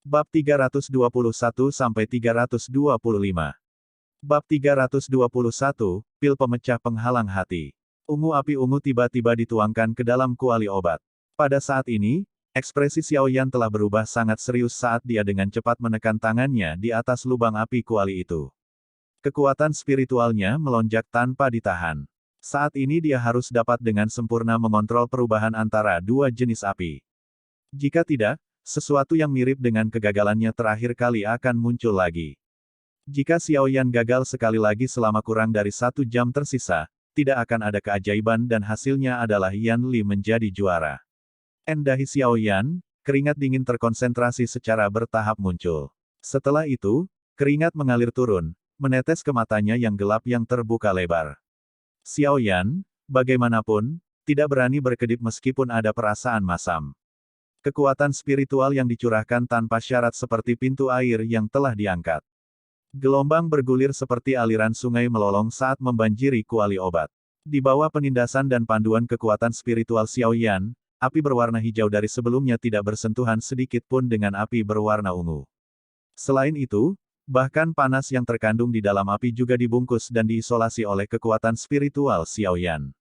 Bab 321-325. Bab 321, Pil Pemecah Penghalang Hati. Ungu api ungu tiba-tiba dituangkan ke dalam kuali obat. Pada saat ini, ekspresi Xiaoyan telah berubah sangat serius saat dia dengan cepat menekan tangannya di atas lubang api kuali itu. Kekuatan spiritualnya melonjak tanpa ditahan. Saat ini dia harus dapat dengan sempurna mengontrol perubahan antara dua jenis api. Jika tidak, sesuatu yang mirip dengan kegagalannya terakhir kali akan muncul lagi. Jika Xiaoyan gagal sekali lagi selama kurang dari 1 jam tersisa, tidak akan ada keajaiban dan hasilnya adalah Yan Li menjadi juara. Dahi Xiaoyan, keringat dingin terkonsentrasi secara bertahap muncul. Setelah itu, keringat mengalir turun, menetes ke matanya yang gelap yang terbuka lebar. Xiaoyan, bagaimanapun, tidak berani berkedip meskipun ada perasaan masam. Kekuatan spiritual yang dicurahkan tanpa syarat seperti pintu air yang telah diangkat. Gelombang bergulir seperti aliran sungai melolong saat membanjiri kuali obat. Di bawah penindasan dan panduan kekuatan spiritual Xiaoyan, api berwarna hijau dari sebelumnya tidak bersentuhan sedikit pun dengan api berwarna ungu. Selain itu, bahkan panas yang terkandung di dalam api juga dibungkus dan diisolasi oleh kekuatan spiritual Xiaoyan.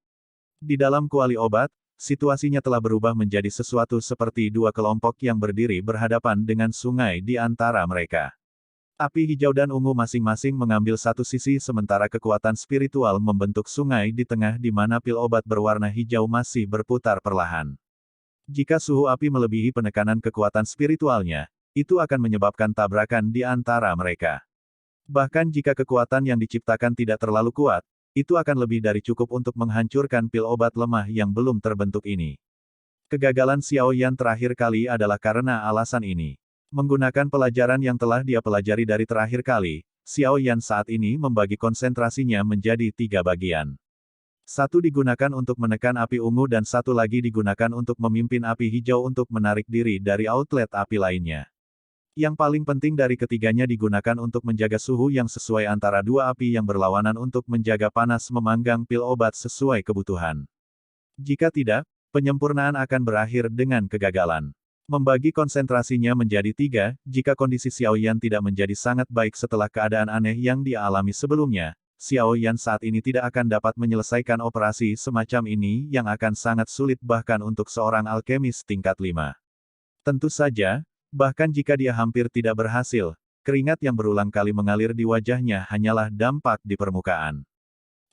Di dalam kuali obat, situasinya telah berubah menjadi sesuatu seperti dua kelompok yang berdiri berhadapan dengan sungai di antara mereka. Api hijau dan ungu masing-masing mengambil satu sisi sementara kekuatan spiritual membentuk sungai di tengah di mana pil obat berwarna hijau masih berputar perlahan. Jika suhu api melebihi penekanan kekuatan spiritualnya, itu akan menyebabkan tabrakan di antara mereka. Bahkan jika kekuatan yang diciptakan tidak terlalu kuat, itu akan lebih dari cukup untuk menghancurkan pil obat lemah yang belum terbentuk ini. Kegagalan Xiaoyan terakhir kali adalah karena alasan ini. Menggunakan pelajaran yang telah dia pelajari dari terakhir kali, Xiaoyan saat ini membagi konsentrasinya menjadi 3 bagian. Satu digunakan untuk menekan api ungu dan satu lagi digunakan untuk memimpin api hijau untuk menarik diri dari outlet api lainnya. Yang paling penting dari ketiganya digunakan untuk menjaga suhu yang sesuai antara dua api yang berlawanan untuk menjaga panas memanggang pil obat sesuai kebutuhan. Jika tidak, penyempurnaan akan berakhir dengan kegagalan. Membagi konsentrasinya menjadi 3, jika kondisi Xiaoyan tidak menjadi sangat baik setelah keadaan aneh yang dia alami sebelumnya, Xiaoyan saat ini tidak akan dapat menyelesaikan operasi semacam ini yang akan sangat sulit bahkan untuk seorang alkemis tingkat 5. Tentu saja, bahkan jika dia hampir tidak berhasil, keringat yang berulang kali mengalir di wajahnya hanyalah dampak di permukaan.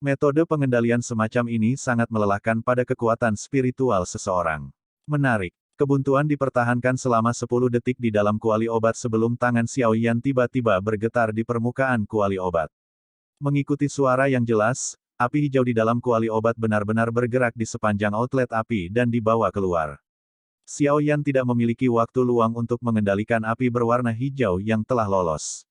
Metode pengendalian semacam ini sangat melelahkan pada kekuatan spiritual seseorang. Menarik. Kebuntuan dipertahankan selama 10 detik di dalam kuali obat sebelum tangan Xiaoyan tiba-tiba bergetar di permukaan kuali obat. Mengikuti suara yang jelas, api hijau di dalam kuali obat benar-benar bergerak di sepanjang outlet api dan dibawa keluar. Xiaoyan tidak memiliki waktu luang untuk mengendalikan api berwarna hijau yang telah lolos.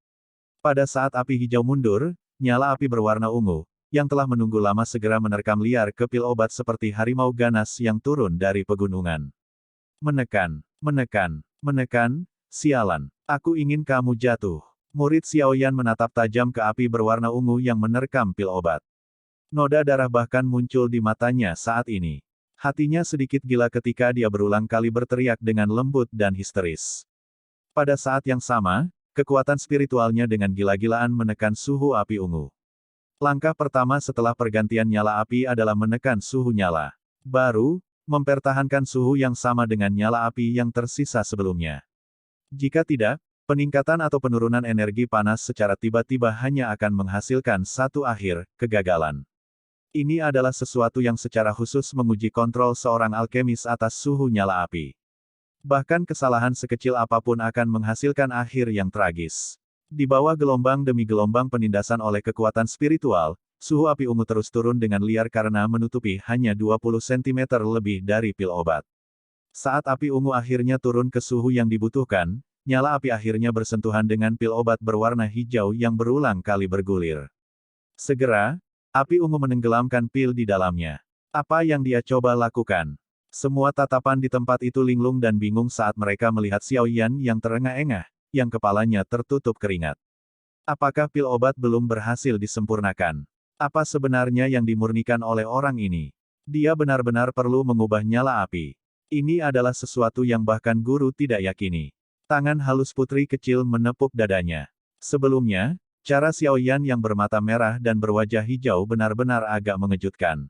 Pada saat api hijau mundur, nyala api berwarna ungu, yang telah menunggu lama segera menerkam liar ke pil obat seperti harimau ganas yang turun dari pegunungan. Menekan, menekan, menekan, sialan. Aku ingin kamu jatuh. Murid Xiaoyan menatap tajam ke api berwarna ungu yang menerkam pil obat. Noda darah bahkan muncul di matanya saat ini. Hatinya sedikit gila ketika dia berulang kali berteriak dengan lembut dan histeris. Pada saat yang sama, kekuatan spiritualnya dengan gila-gilaan menekan suhu api ungu. Langkah pertama setelah pergantian nyala api adalah menekan suhu nyala. Baru, mempertahankan suhu yang sama dengan nyala api yang tersisa sebelumnya. Jika tidak, peningkatan atau penurunan energi panas secara tiba-tiba hanya akan menghasilkan satu akhir, kegagalan. Ini adalah sesuatu yang secara khusus menguji kontrol seorang alkemis atas suhu nyala api. Bahkan kesalahan sekecil apapun akan menghasilkan akhir yang tragis. Di bawah gelombang demi gelombang penindasan oleh kekuatan spiritual, suhu api ungu terus turun dengan liar karena menutupi hanya 20 cm lebih dari pil obat. Saat api ungu akhirnya turun ke suhu yang dibutuhkan, nyala api akhirnya bersentuhan dengan pil obat berwarna hijau yang berulang kali bergulir. Segera, api ungu menenggelamkan pil di dalamnya. Apa yang dia coba lakukan? Semua tatapan di tempat itu linglung dan bingung saat mereka melihat Xiaoyan yang terengah-engah, yang kepalanya tertutup keringat. Apakah pil obat belum berhasil disempurnakan? Apa sebenarnya yang dimurnikan oleh orang ini? Dia benar-benar perlu mengubah nyala api. Ini adalah sesuatu yang bahkan guru tidak yakini. Tangan halus putri kecil menepuk dadanya. Sebelumnya, cara Xiaoyan yang bermata merah dan berwajah hijau benar-benar agak mengejutkan.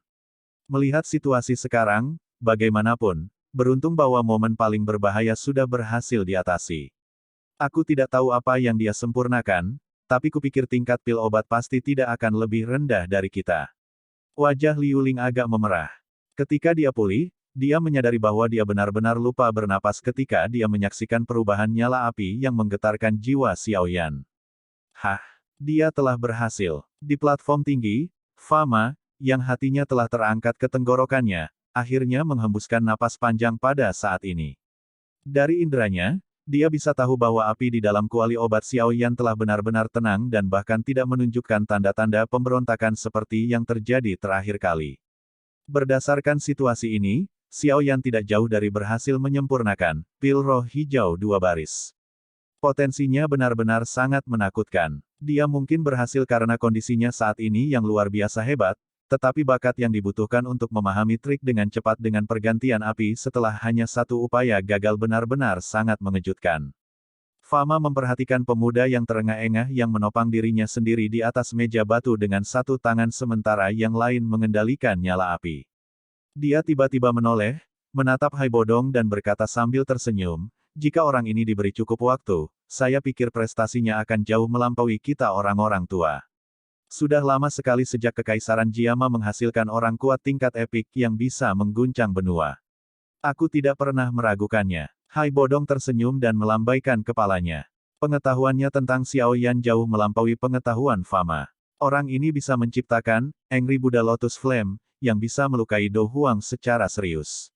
Melihat situasi sekarang, bagaimanapun, beruntung bahwa momen paling berbahaya sudah berhasil diatasi. Aku tidak tahu apa yang dia sempurnakan, tapi kupikir tingkat pil obat pasti tidak akan lebih rendah dari kita. Wajah Liu Ling agak memerah. Ketika dia pulih, dia menyadari bahwa dia benar-benar lupa bernapas ketika dia menyaksikan perubahan nyala api yang menggetarkan jiwa Xiaoyan. Hah, dia telah berhasil. Di platform tinggi, Fama, yang hatinya telah terangkat ke tenggorokannya, akhirnya menghembuskan napas panjang pada saat ini. Dari inderanya, dia bisa tahu bahwa api di dalam kuali obat Xiaoyan telah benar-benar tenang dan bahkan tidak menunjukkan tanda-tanda pemberontakan seperti yang terjadi terakhir kali. Berdasarkan situasi ini, Xiaoyan tidak jauh dari berhasil menyempurnakan pil roh hijau 2 baris. Potensinya benar-benar sangat menakutkan. Dia mungkin berhasil karena kondisinya saat ini yang luar biasa hebat, tetapi bakat yang dibutuhkan untuk memahami trik dengan cepat dengan pergantian api setelah hanya satu upaya gagal benar-benar sangat mengejutkan. Fama memperhatikan pemuda yang terengah-engah yang menopang dirinya sendiri di atas meja batu dengan satu tangan sementara yang lain mengendalikan nyala api. Dia tiba-tiba menoleh, menatap Hai Bodong dan berkata sambil tersenyum, jika orang ini diberi cukup waktu, saya pikir prestasinya akan jauh melampaui kita orang-orang tua. Sudah lama sekali sejak Kekaisaran Jiama menghasilkan orang kuat tingkat epik yang bisa mengguncang benua. Aku tidak pernah meragukannya. Hai Bodong tersenyum dan melambaikan kepalanya. Pengetahuannya tentang Xiaoyan jauh melampaui pengetahuan Fama. Orang ini bisa menciptakan Angry Buddha Lotus Flame, yang bisa melukai Do Huang secara serius.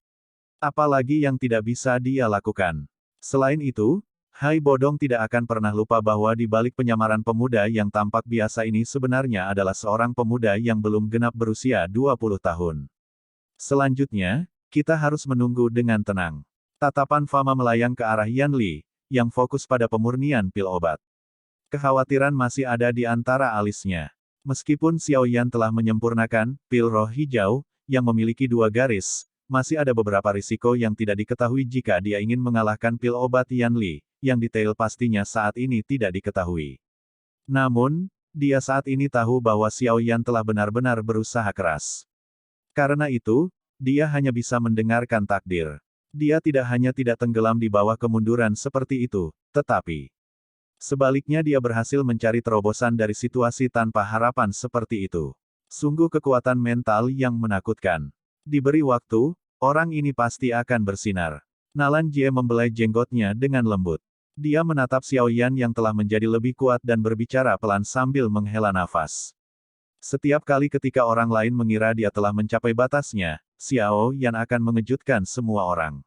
Apalagi yang tidak bisa dia lakukan. Selain itu, Hai Bodong tidak akan pernah lupa bahwa di balik penyamaran pemuda yang tampak biasa ini sebenarnya adalah seorang pemuda yang belum genap berusia 20 tahun. Selanjutnya, kita harus menunggu dengan tenang. Tatapan Fama melayang ke arah Yan Li, yang fokus pada pemurnian pil obat. Kekhawatiran masih ada di antara alisnya. Meskipun Xiaoyan telah menyempurnakan pil roh hijau, yang memiliki 2 garis, masih ada beberapa risiko yang tidak diketahui jika dia ingin mengalahkan pil obat Yan Li, yang detail pastinya saat ini tidak diketahui. Namun, dia saat ini tahu bahwa Xiaoyan telah benar-benar berusaha keras. Karena itu, dia hanya bisa mendengarkan takdir. Dia tidak hanya tidak tenggelam di bawah kemunduran seperti itu, tetapi sebaliknya dia berhasil mencari terobosan dari situasi tanpa harapan seperti itu. Sungguh kekuatan mental yang menakutkan. Diberi waktu, orang ini pasti akan bersinar. Nalan Jie membelai jenggotnya dengan lembut. Dia menatap Xiaoyan yang telah menjadi lebih kuat dan berbicara pelan sambil menghela nafas. Setiap kali ketika orang lain mengira dia telah mencapai batasnya, Xiaoyan akan mengejutkan semua orang.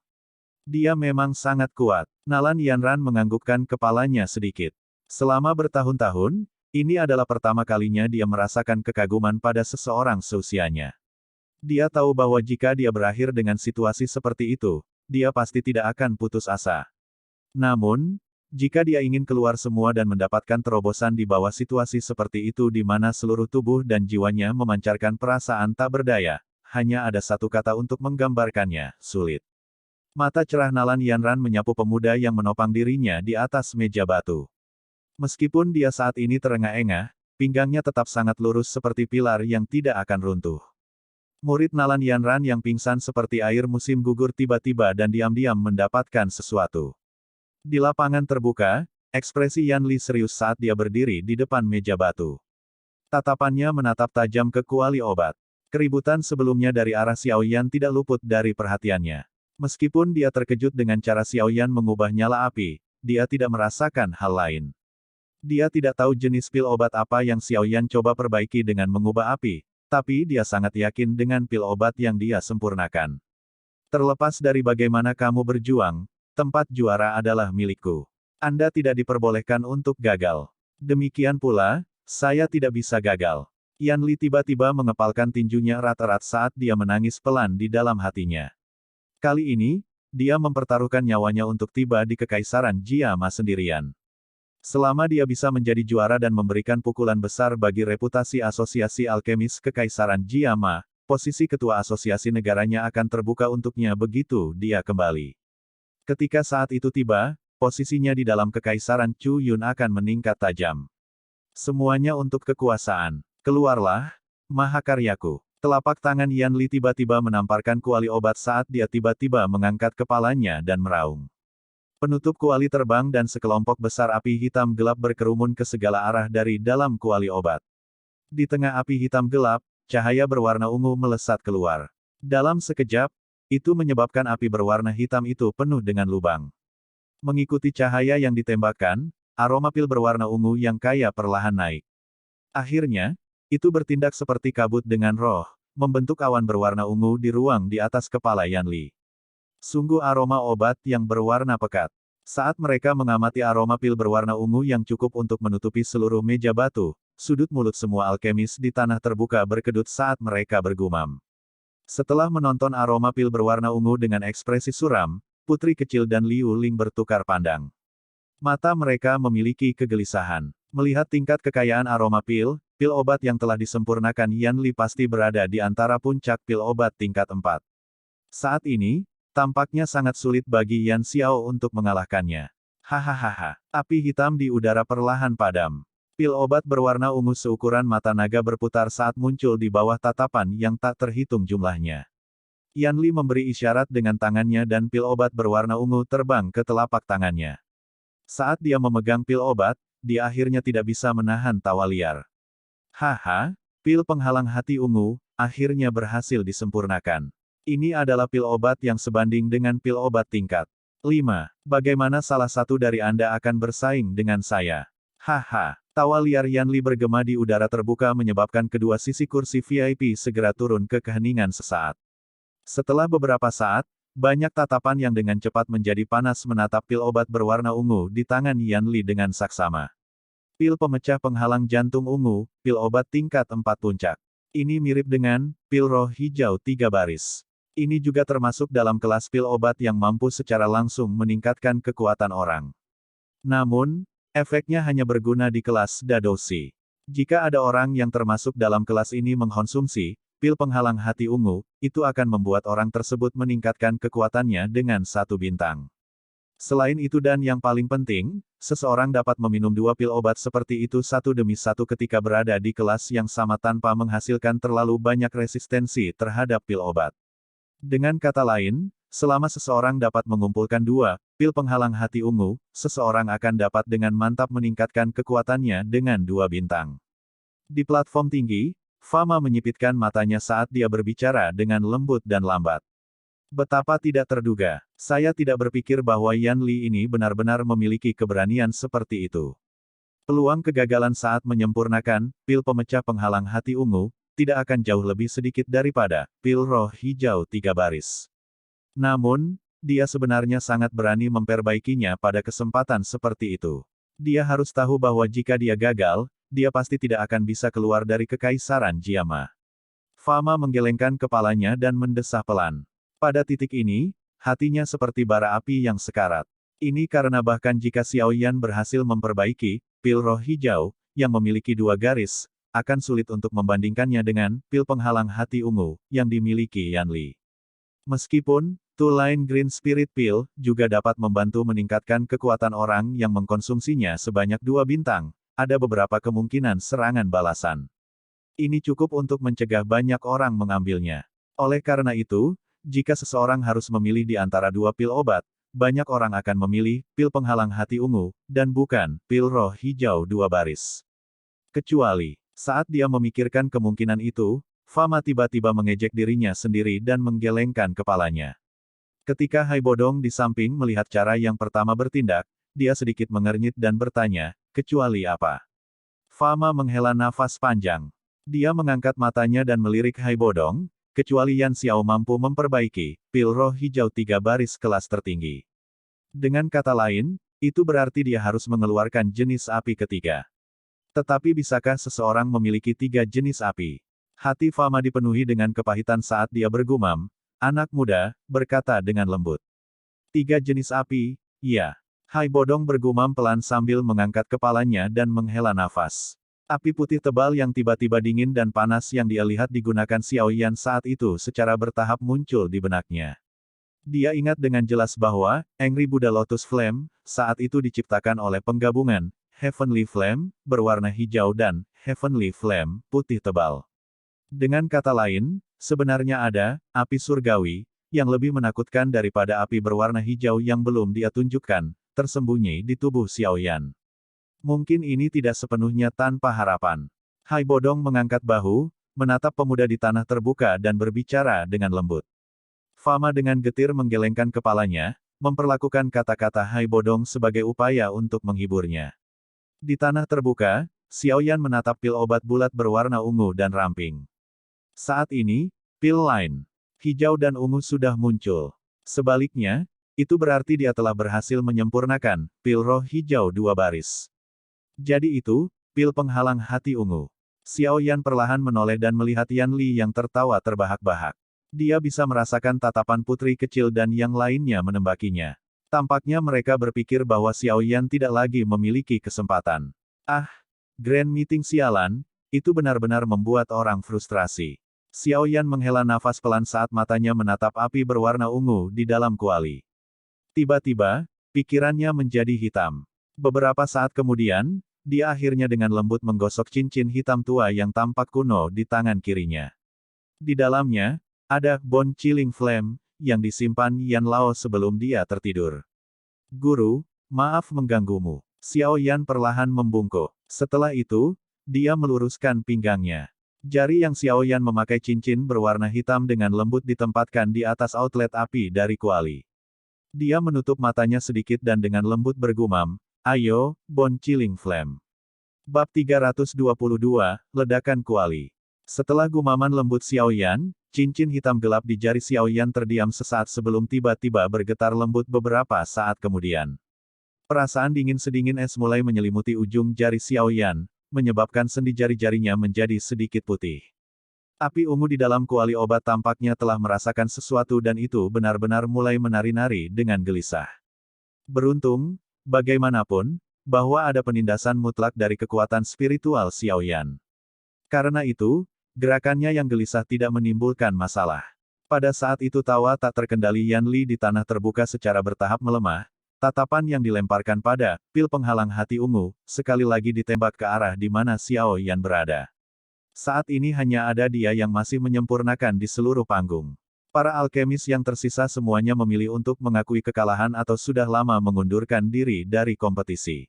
Dia memang sangat kuat. Nalan Yanran menganggukkan kepalanya sedikit. Selama bertahun-tahun, ini adalah pertama kalinya dia merasakan kekaguman pada seseorang seusianya. Dia tahu bahwa jika dia berakhir dengan situasi seperti itu, dia pasti tidak akan putus asa. Namun, jika dia ingin keluar semua dan mendapatkan terobosan di bawah situasi seperti itu di mana seluruh tubuh dan jiwanya memancarkan perasaan tak berdaya, hanya ada satu kata untuk menggambarkannya, sulit. Mata cerah Nalan Yanran menyapu pemuda yang menopang dirinya di atas meja batu. Meskipun dia saat ini terengah-engah, pinggangnya tetap sangat lurus seperti pilar yang tidak akan runtuh. Murid Nalan Yanran yang pingsan seperti air musim gugur tiba-tiba dan diam-diam mendapatkan sesuatu. Di lapangan terbuka, ekspresi Yan Li serius saat dia berdiri di depan meja batu. Tatapannya menatap tajam ke kuali obat. Keributan sebelumnya dari arah Xiaoyan tidak luput dari perhatiannya. Meskipun dia terkejut dengan cara Xiaoyan mengubah nyala api, dia tidak merasakan hal lain. Dia tidak tahu jenis pil obat apa yang Xiaoyan coba perbaiki dengan mengubah api, tapi dia sangat yakin dengan pil obat yang dia sempurnakan. Terlepas dari bagaimana kamu berjuang, tempat juara adalah milikku. Anda tidak diperbolehkan untuk gagal. Demikian pula, saya tidak bisa gagal. Yan Li tiba-tiba mengepalkan tinjunya erat-erat saat dia menangis pelan di dalam hatinya. Kali ini, dia mempertaruhkan nyawanya untuk tiba di Kekaisaran Jiama sendirian. Selama dia bisa menjadi juara dan memberikan pukulan besar bagi reputasi Asosiasi Alkemis Kekaisaran Jiama, posisi ketua asosiasi negaranya akan terbuka untuknya begitu dia kembali. Ketika saat itu tiba, posisinya di dalam Kekaisaran Chu Yun akan meningkat tajam. Semuanya untuk kekuasaan. Keluarlah, mahakaryaku. Telapak tangan Yan Li tiba-tiba menamparkan kuali obat saat dia tiba-tiba mengangkat kepalanya dan meraung. Penutup kuali terbang dan sekelompok besar api hitam gelap berkerumun ke segala arah dari dalam kuali obat. Di tengah api hitam gelap, cahaya berwarna ungu melesat keluar. Dalam sekejap, itu menyebabkan api berwarna hitam itu penuh dengan lubang. Mengikuti cahaya yang ditembakkan, aroma pil berwarna ungu yang kaya perlahan naik. Akhirnya, itu bertindak seperti kabut dengan roh, membentuk awan berwarna ungu di ruang di atas kepala Yan Li. Sungguh aroma obat yang berwarna pekat. Saat mereka mengamati aroma pil berwarna ungu yang cukup untuk menutupi seluruh meja batu, sudut mulut semua alkemis di tanah terbuka berkedut saat mereka bergumam. Setelah menonton aroma pil berwarna ungu dengan ekspresi suram, putri kecil dan Liu Ling bertukar pandang. Mata mereka memiliki kegelisahan. Melihat tingkat kekayaan aroma pil obat yang telah disempurnakan Yan Li pasti berada di antara puncak pil obat tingkat 4. Saat ini, tampaknya sangat sulit bagi Yan Xiao untuk mengalahkannya. Hahaha. Api hitam di udara perlahan padam. Pil obat berwarna ungu seukuran mata naga berputar saat muncul di bawah tatapan yang tak terhitung jumlahnya. Yan Li memberi isyarat dengan tangannya dan pil obat berwarna ungu terbang ke telapak tangannya. Saat dia memegang pil obat, dia akhirnya tidak bisa menahan tawa liar. Haha, pil penghalang hati ungu, akhirnya berhasil disempurnakan. Ini adalah pil obat yang sebanding dengan pil obat tingkat 5. Bagaimana salah satu dari Anda akan bersaing dengan saya? Haha. Tawa liar Yan Li bergema di udara terbuka menyebabkan kedua sisi kursi VIP segera turun ke keheningan sesaat. Setelah beberapa saat, banyak tatapan yang dengan cepat menjadi panas menatap pil obat berwarna ungu di tangan Yan Li dengan saksama. Pil pemecah penghalang jantung ungu, pil obat tingkat 4 puncak. Ini mirip dengan pil roh hijau 3 baris. Ini juga termasuk dalam kelas pil obat yang mampu secara langsung meningkatkan kekuatan orang. Namun, efeknya hanya berguna di kelas Dadoshi. Jika ada orang yang termasuk dalam kelas ini mengkonsumsi pil penghalang hati ungu, itu akan membuat orang tersebut meningkatkan kekuatannya dengan 1 bintang. Selain itu dan yang paling penting, seseorang dapat meminum 2 pil obat seperti itu satu demi satu ketika berada di kelas yang sama tanpa menghasilkan terlalu banyak resistensi terhadap pil obat. Dengan kata lain, selama seseorang dapat mengumpulkan 2 pil penghalang hati ungu, seseorang akan dapat dengan mantap meningkatkan kekuatannya dengan 2 bintang. Di platform tinggi, Fama menyipitkan matanya saat dia berbicara dengan lembut dan lambat. Betapa tidak terduga, saya tidak berpikir bahwa Yan Li ini benar-benar memiliki keberanian seperti itu. Peluang kegagalan saat menyempurnakan pil pemecah penghalang hati ungu tidak akan jauh lebih sedikit daripada pil roh hijau 3 baris. Namun, dia sebenarnya sangat berani memperbaikinya pada kesempatan seperti itu. Dia harus tahu bahwa jika dia gagal, dia pasti tidak akan bisa keluar dari Kekaisaran Jiama. Fama menggelengkan kepalanya dan mendesah pelan. Pada titik ini, hatinya seperti bara api yang sekarat. Ini karena bahkan jika Xiao Yan berhasil memperbaiki pil roh hijau, yang memiliki 2 garis, akan sulit untuk membandingkannya dengan pil penghalang hati ungu yang dimiliki Yan Li. Meskipun Two Line Green Spirit Pill juga dapat membantu meningkatkan kekuatan orang yang mengkonsumsinya sebanyak 2 bintang, ada beberapa kemungkinan serangan balasan. Ini cukup untuk mencegah banyak orang mengambilnya. Oleh karena itu, jika seseorang harus memilih di antara 2 pil obat, banyak orang akan memilih pil penghalang hati ungu, dan bukan pil roh hijau 2 baris. Kecuali, saat dia memikirkan kemungkinan itu, Fama tiba-tiba mengejek dirinya sendiri dan menggelengkan kepalanya. Ketika Hai Bodong di samping melihat cara yang pertama bertindak, dia sedikit mengernyit dan bertanya, kecuali apa? Fama menghela nafas panjang. Dia mengangkat matanya dan melirik Hai Bodong, kecuali Yan Xiao mampu memperbaiki pil roh hijau 3 baris kelas tertinggi. Dengan kata lain, itu berarti dia harus mengeluarkan jenis api ketiga. Tetapi bisakah seseorang memiliki 3 jenis api? Hati Fama dipenuhi dengan kepahitan saat dia bergumam, anak muda, berkata dengan lembut. 3 jenis api, iya. Hai Bodong bergumam pelan sambil mengangkat kepalanya dan menghela nafas. Api putih tebal yang tiba-tiba dingin dan panas yang dia lihat digunakan Xiao Yan saat itu secara bertahap muncul di benaknya. Dia ingat dengan jelas bahwa Angry Buddha Lotus Flame saat itu diciptakan oleh penggabungan Heavenly Flame berwarna hijau dan Heavenly Flame putih tebal. Dengan kata lain, sebenarnya ada api surgawi yang lebih menakutkan daripada api berwarna hijau yang belum dia tunjukkan, tersembunyi di tubuh Xiaoyan. Mungkin ini tidak sepenuhnya tanpa harapan. Hai Bodong mengangkat bahu, menatap pemuda di tanah terbuka dan berbicara dengan lembut. Fama dengan getir menggelengkan kepalanya, memperlakukan kata-kata Hai Bodong sebagai upaya untuk menghiburnya. Di tanah terbuka, Xiaoyan menatap pil obat bulat berwarna ungu dan ramping. Saat ini, pil lain, hijau dan ungu sudah muncul. Sebaliknya, itu berarti dia telah berhasil menyempurnakan pil roh hijau 2 baris. Jadi itu, pil penghalang hati ungu. Xiaoyan perlahan menoleh dan melihat Yan Li yang tertawa terbahak-bahak. Dia bisa merasakan tatapan putri kecil dan yang lainnya menembakinya. Tampaknya mereka berpikir bahwa Xiaoyan tidak lagi memiliki kesempatan. Ah, Grand Meeting sialan, itu benar-benar membuat orang frustrasi. Xiaoyan menghela nafas pelan saat matanya menatap api berwarna ungu di dalam kuali. Tiba-tiba, pikirannya menjadi hitam. Beberapa saat kemudian, dia akhirnya dengan lembut menggosok cincin hitam tua yang tampak kuno di tangan kirinya. Di dalamnya, ada Bone Chilling Flame, yang disimpan Yan Lao sebelum dia tertidur. Guru, maaf mengganggumu. Xiaoyan perlahan membungkuk. Setelah itu, dia meluruskan pinggangnya. Jari yang Xiaoyan memakai cincin berwarna hitam dengan lembut ditempatkan di atas outlet api dari kuali. Dia menutup matanya sedikit dan dengan lembut bergumam, "Ayo, Bone Chilling Flame." Bab 322, Ledakan Kuali. Setelah gumaman lembut Xiaoyan, cincin hitam gelap di jari Xiaoyan terdiam sesaat sebelum tiba-tiba bergetar lembut beberapa saat kemudian. Perasaan dingin sedingin es mulai menyelimuti ujung jari Xiaoyan, menyebabkan sendi jari-jarinya menjadi sedikit putih. Api ungu di dalam kuali obat tampaknya telah merasakan sesuatu dan itu benar-benar mulai menari-nari dengan gelisah. Beruntung, bagaimanapun, bahwa ada penindasan mutlak dari kekuatan spiritual Xiaoyan. Karena itu, gerakannya yang gelisah tidak menimbulkan masalah. Pada saat itu tawa tak terkendali Yan Li di tanah terbuka secara bertahap melemah. Tatapan yang dilemparkan pada pil penghalang hati ungu, sekali lagi ditembak ke arah di mana Xiao Yan berada. Saat ini hanya ada dia yang masih menyempurnakan di seluruh panggung. Para alkemis yang tersisa semuanya memilih untuk mengakui kekalahan atau sudah lama mengundurkan diri dari kompetisi.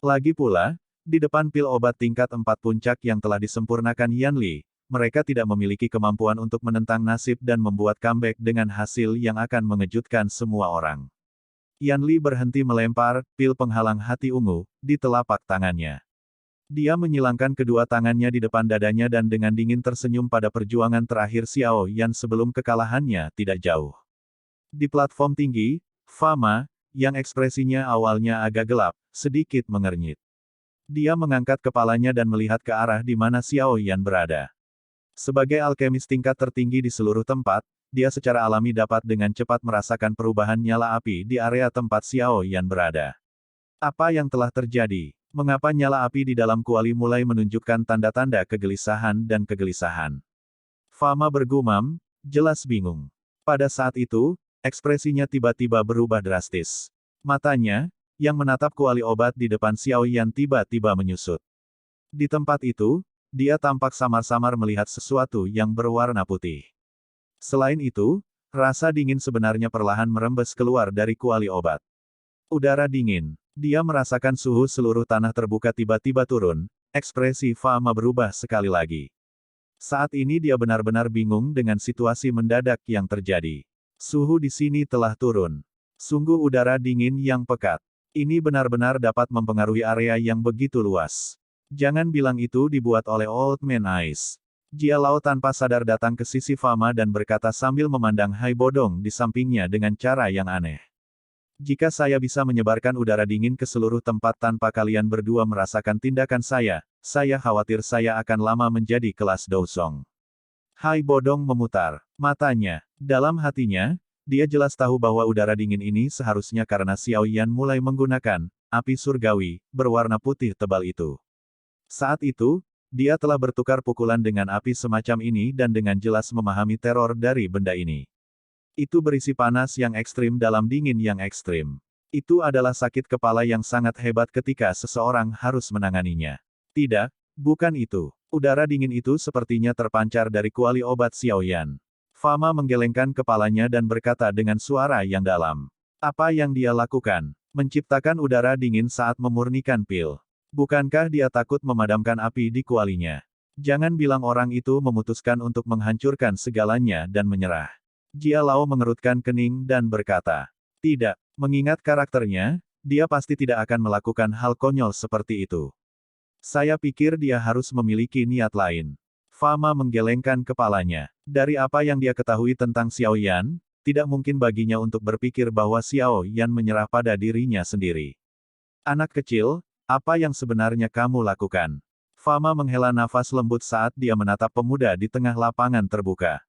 Lagi pula, di depan pil obat tingkat 4 puncak yang telah disempurnakan Yan Li, mereka tidak memiliki kemampuan untuk menentang nasib dan membuat comeback dengan hasil yang akan mengejutkan semua orang. Yan Li berhenti melempar pil penghalang hati ungu di telapak tangannya. Dia menyilangkan kedua tangannya di depan dadanya dan dengan dingin tersenyum pada perjuangan terakhir Xiao Yan sebelum kekalahannya tidak jauh. Di platform tinggi, Fama, yang ekspresinya awalnya agak gelap, sedikit mengernyit. Dia mengangkat kepalanya dan melihat ke arah di mana Xiao Yan berada. Sebagai alkemis tingkat tertinggi di seluruh tempat, dia secara alami dapat dengan cepat merasakan perubahan nyala api di area tempat Xiao Yan berada. Apa yang telah terjadi? Mengapa nyala api di dalam kuali mulai menunjukkan tanda-tanda kegelisahan dan kegelisahan? Fama bergumam, jelas bingung. Pada saat itu, ekspresinya tiba-tiba berubah drastis. Matanya, yang menatap kuali obat di depan Xiao Yan tiba-tiba menyusut. Di tempat itu, dia tampak samar-samar melihat sesuatu yang berwarna putih. Selain itu, rasa dingin sebenarnya perlahan merembes keluar dari kuali obat. Udara dingin. Dia merasakan suhu seluruh tanah terbuka tiba-tiba turun, ekspresi Fama berubah sekali lagi. Saat ini dia benar-benar bingung dengan situasi mendadak yang terjadi. Suhu di sini telah turun. Sungguh udara dingin yang pekat. Ini benar-benar dapat mempengaruhi area yang begitu luas. Jangan bilang itu dibuat oleh Old Man Ice. Jia Lao tanpa sadar datang ke sisi Fama dan berkata sambil memandang Hai Bodong di sampingnya dengan cara yang aneh. Jika saya bisa menyebarkan udara dingin ke seluruh tempat tanpa kalian berdua merasakan tindakan saya khawatir saya akan lama menjadi kelas Dousong. Hai Bodong memutar matanya. Dalam hatinya, dia jelas tahu bahwa udara dingin ini seharusnya karena Xiao Yan mulai menggunakan api surgawi berwarna putih tebal itu. Saat itu, dia telah bertukar pukulan dengan api semacam ini dan dengan jelas memahami teror dari benda ini. Itu berisi panas yang ekstrim dalam dingin yang ekstrim. Itu adalah sakit kepala yang sangat hebat ketika seseorang harus menanganinya. Tidak, bukan itu. Udara dingin itu sepertinya terpancar dari kuali obat Xiaoyan. Fama menggelengkan kepalanya dan berkata dengan suara yang dalam. Apa yang dia lakukan? Menciptakan udara dingin saat memurnikan pil. Bukankah dia takut memadamkan api di kualinya? Jangan bilang orang itu memutuskan untuk menghancurkan segalanya dan menyerah. Jia Lao mengerutkan kening dan berkata, tidak, mengingat karakternya, dia pasti tidak akan melakukan hal konyol seperti itu. Saya pikir dia harus memiliki niat lain. Fama menggelengkan kepalanya. Dari apa yang dia ketahui tentang Xiao Yan, tidak mungkin baginya untuk berpikir bahwa Xiao Yan menyerah pada dirinya sendiri. Anak kecil, apa yang sebenarnya kamu lakukan? Fama menghela nafas lembut saat dia menatap pemuda di tengah lapangan terbuka.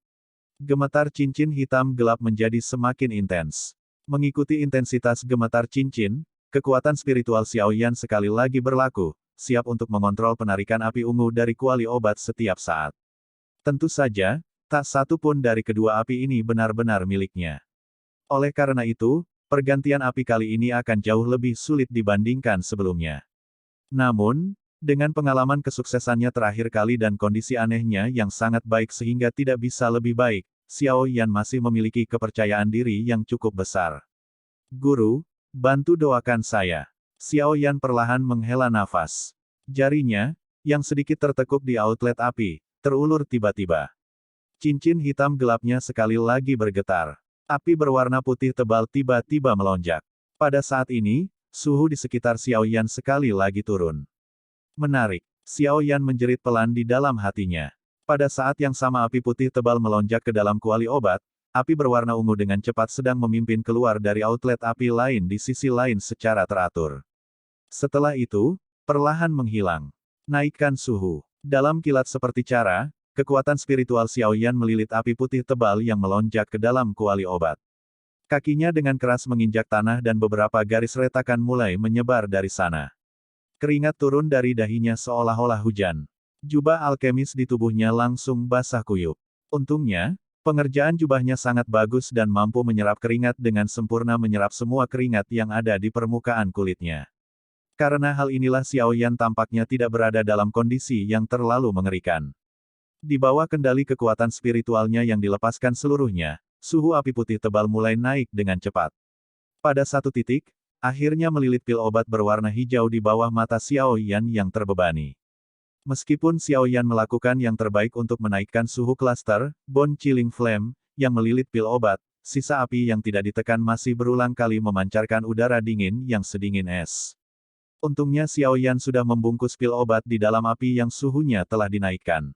Gemetar cincin hitam gelap menjadi semakin intens. Mengikuti intensitas gemetar cincin, kekuatan spiritual Xiao Yan sekali lagi berlaku, siap untuk mengontrol penarikan api ungu dari kuali obat setiap saat. Tentu saja, tak satu pun dari kedua api ini benar-benar miliknya. Oleh karena itu, pergantian api kali ini akan jauh lebih sulit dibandingkan sebelumnya. Namun, dengan pengalaman kesuksesannya terakhir kali dan kondisi anehnya yang sangat baik sehingga tidak bisa lebih baik, Xiao Yan masih memiliki kepercayaan diri yang cukup besar. Guru, bantu doakan saya. Xiao Yan perlahan menghela nafas. Jarinya, yang sedikit tertekuk di outlet api, terulur tiba-tiba. Cincin hitam gelapnya sekali lagi bergetar. Api berwarna putih tebal tiba-tiba melonjak. Pada saat ini, suhu di sekitar Xiao Yan sekali lagi turun. Menarik. Xiao Yan menjerit pelan di dalam hatinya. Pada saat yang sama api putih tebal melonjak ke dalam kuali obat, api berwarna ungu dengan cepat sedang memimpin keluar dari outlet api lain di sisi lain secara teratur. Setelah itu, perlahan menghilang. Naikkan suhu. Dalam kilat seperti cara, kekuatan spiritual Xiao Yan melilit api putih tebal yang melonjak ke dalam kuali obat. Kakinya dengan keras menginjak tanah dan beberapa garis retakan mulai menyebar dari sana. Keringat turun dari dahinya seolah-olah hujan. Jubah alkemis di tubuhnya langsung basah kuyup. Untungnya, pengerjaan jubahnya sangat bagus dan mampu menyerap keringat dengan sempurna menyerap semua keringat yang ada di permukaan kulitnya. Karena hal inilah Xiao Yan tampaknya tidak berada dalam kondisi yang terlalu mengerikan. Di bawah kendali kekuatan spiritualnya yang dilepaskan seluruhnya, suhu api putih tebal mulai naik dengan cepat. Pada satu titik, akhirnya melilit pil obat berwarna hijau di bawah mata Xiao Yan yang terbebani. Meskipun Xiao Yan melakukan yang terbaik untuk menaikkan suhu klaster, Bone Chilling Flame, yang melilit pil obat, sisa api yang tidak ditekan masih berulang kali memancarkan udara dingin yang sedingin es. Untungnya Xiao Yan sudah membungkus pil obat di dalam api yang suhunya telah dinaikkan.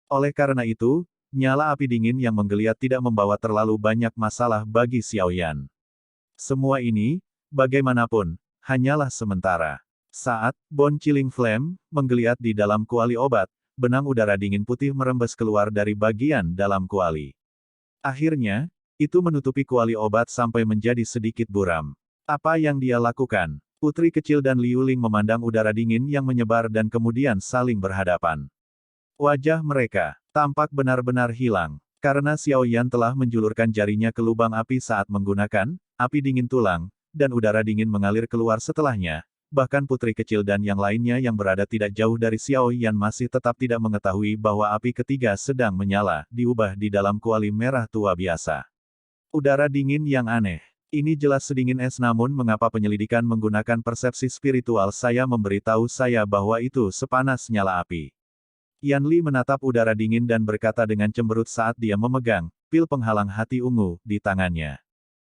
Oleh karena itu, nyala api dingin yang menggeliat tidak membawa terlalu banyak masalah bagi Xiao Yan. Semua ini, bagaimanapun, hanyalah sementara. Saat Bone Chilling Flame menggeliat di dalam kuali obat, benang udara dingin putih merembes keluar dari bagian dalam kuali. Akhirnya, itu menutupi kuali obat sampai menjadi sedikit buram. Apa yang dia lakukan? Putri kecil dan Liu Ling memandang udara dingin yang menyebar dan kemudian saling berhadapan. Wajah mereka tampak benar-benar hilang, karena Xiao Yan telah menjulurkan jarinya ke lubang api saat menggunakan api dingin tulang, dan udara dingin mengalir keluar setelahnya. Bahkan putri kecil dan yang lainnya yang berada tidak jauh dari Xiao Yan masih tetap tidak mengetahui bahwa api ketiga sedang menyala, diubah di dalam kuali merah tua biasa. Udara dingin yang aneh. Ini jelas sedingin es, namun mengapa penyelidikan menggunakan persepsi spiritual saya memberitahu saya bahwa itu sepanas nyala api. Yan Li menatap udara dingin dan berkata dengan cemberut saat dia memegang pil penghalang hati ungu di tangannya.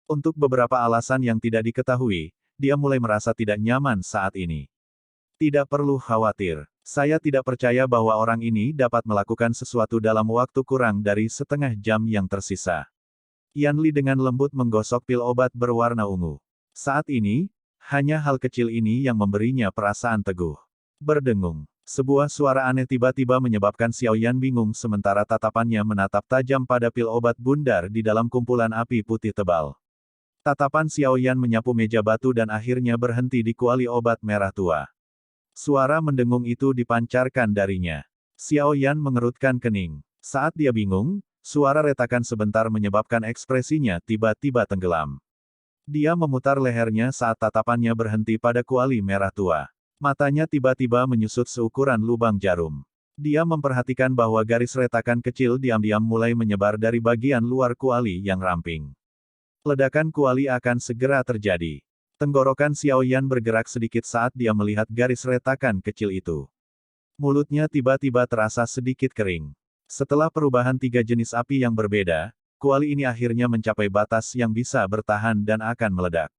Untuk beberapa alasan yang tidak diketahui, dia mulai merasa tidak nyaman saat ini. Tidak perlu khawatir. Saya tidak percaya bahwa orang ini dapat melakukan sesuatu dalam waktu kurang dari setengah jam yang tersisa. Yan Li dengan lembut menggosok pil obat berwarna ungu. Saat ini, hanya hal kecil ini yang memberinya perasaan teguh. Berdengung. Sebuah suara aneh tiba-tiba menyebabkan Xiao Yan bingung sementara tatapannya menatap tajam pada pil obat bundar di dalam kumpulan api putih tebal. Tatapan Xiao Yan menyapu meja batu dan akhirnya berhenti di kuali obat merah tua. Suara mendengung itu dipancarkan darinya. Xiao Yan mengerutkan kening. Saat dia bingung, suara retakan sebentar menyebabkan ekspresinya tiba-tiba tenggelam. Dia memutar lehernya saat tatapannya berhenti pada kuali merah tua. Matanya tiba-tiba menyusut seukuran lubang jarum. Dia memperhatikan bahwa garis retakan kecil diam-diam mulai menyebar dari bagian luar kuali yang ramping. Ledakan kuali akan segera terjadi. Tenggorokan Xiaoyan bergerak sedikit saat dia melihat garis retakan kecil itu. Mulutnya tiba-tiba terasa sedikit kering. Setelah perubahan 3 jenis api yang berbeda, kuali ini akhirnya mencapai batas yang bisa bertahan dan akan meledak.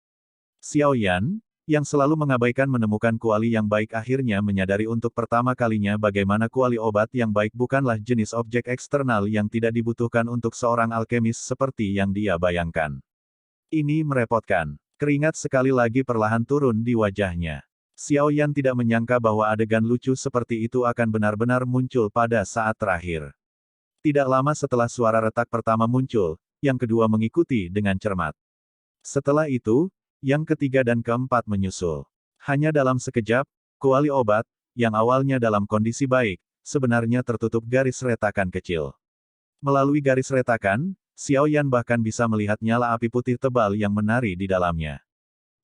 Xiaoyan, yang selalu mengabaikan menemukan kuali yang baik akhirnya menyadari untuk pertama kalinya bagaimana kuali obat yang baik bukanlah jenis objek eksternal yang tidak dibutuhkan untuk seorang alkemis seperti yang dia bayangkan. Ini merepotkan. Keringat sekali lagi perlahan turun di wajahnya. Xiaoyan tidak menyangka bahwa adegan lucu seperti itu akan benar-benar muncul pada saat terakhir. Tidak lama setelah suara retak pertama muncul, yang kedua mengikuti dengan cermat. Setelah itu, yang ketiga dan keempat menyusul. Hanya dalam sekejap, kuali obat, yang awalnya dalam kondisi baik, sebenarnya tertutup garis retakan kecil. Melalui garis retakan, Xiaoyan bahkan bisa melihat nyala api putih tebal yang menari di dalamnya.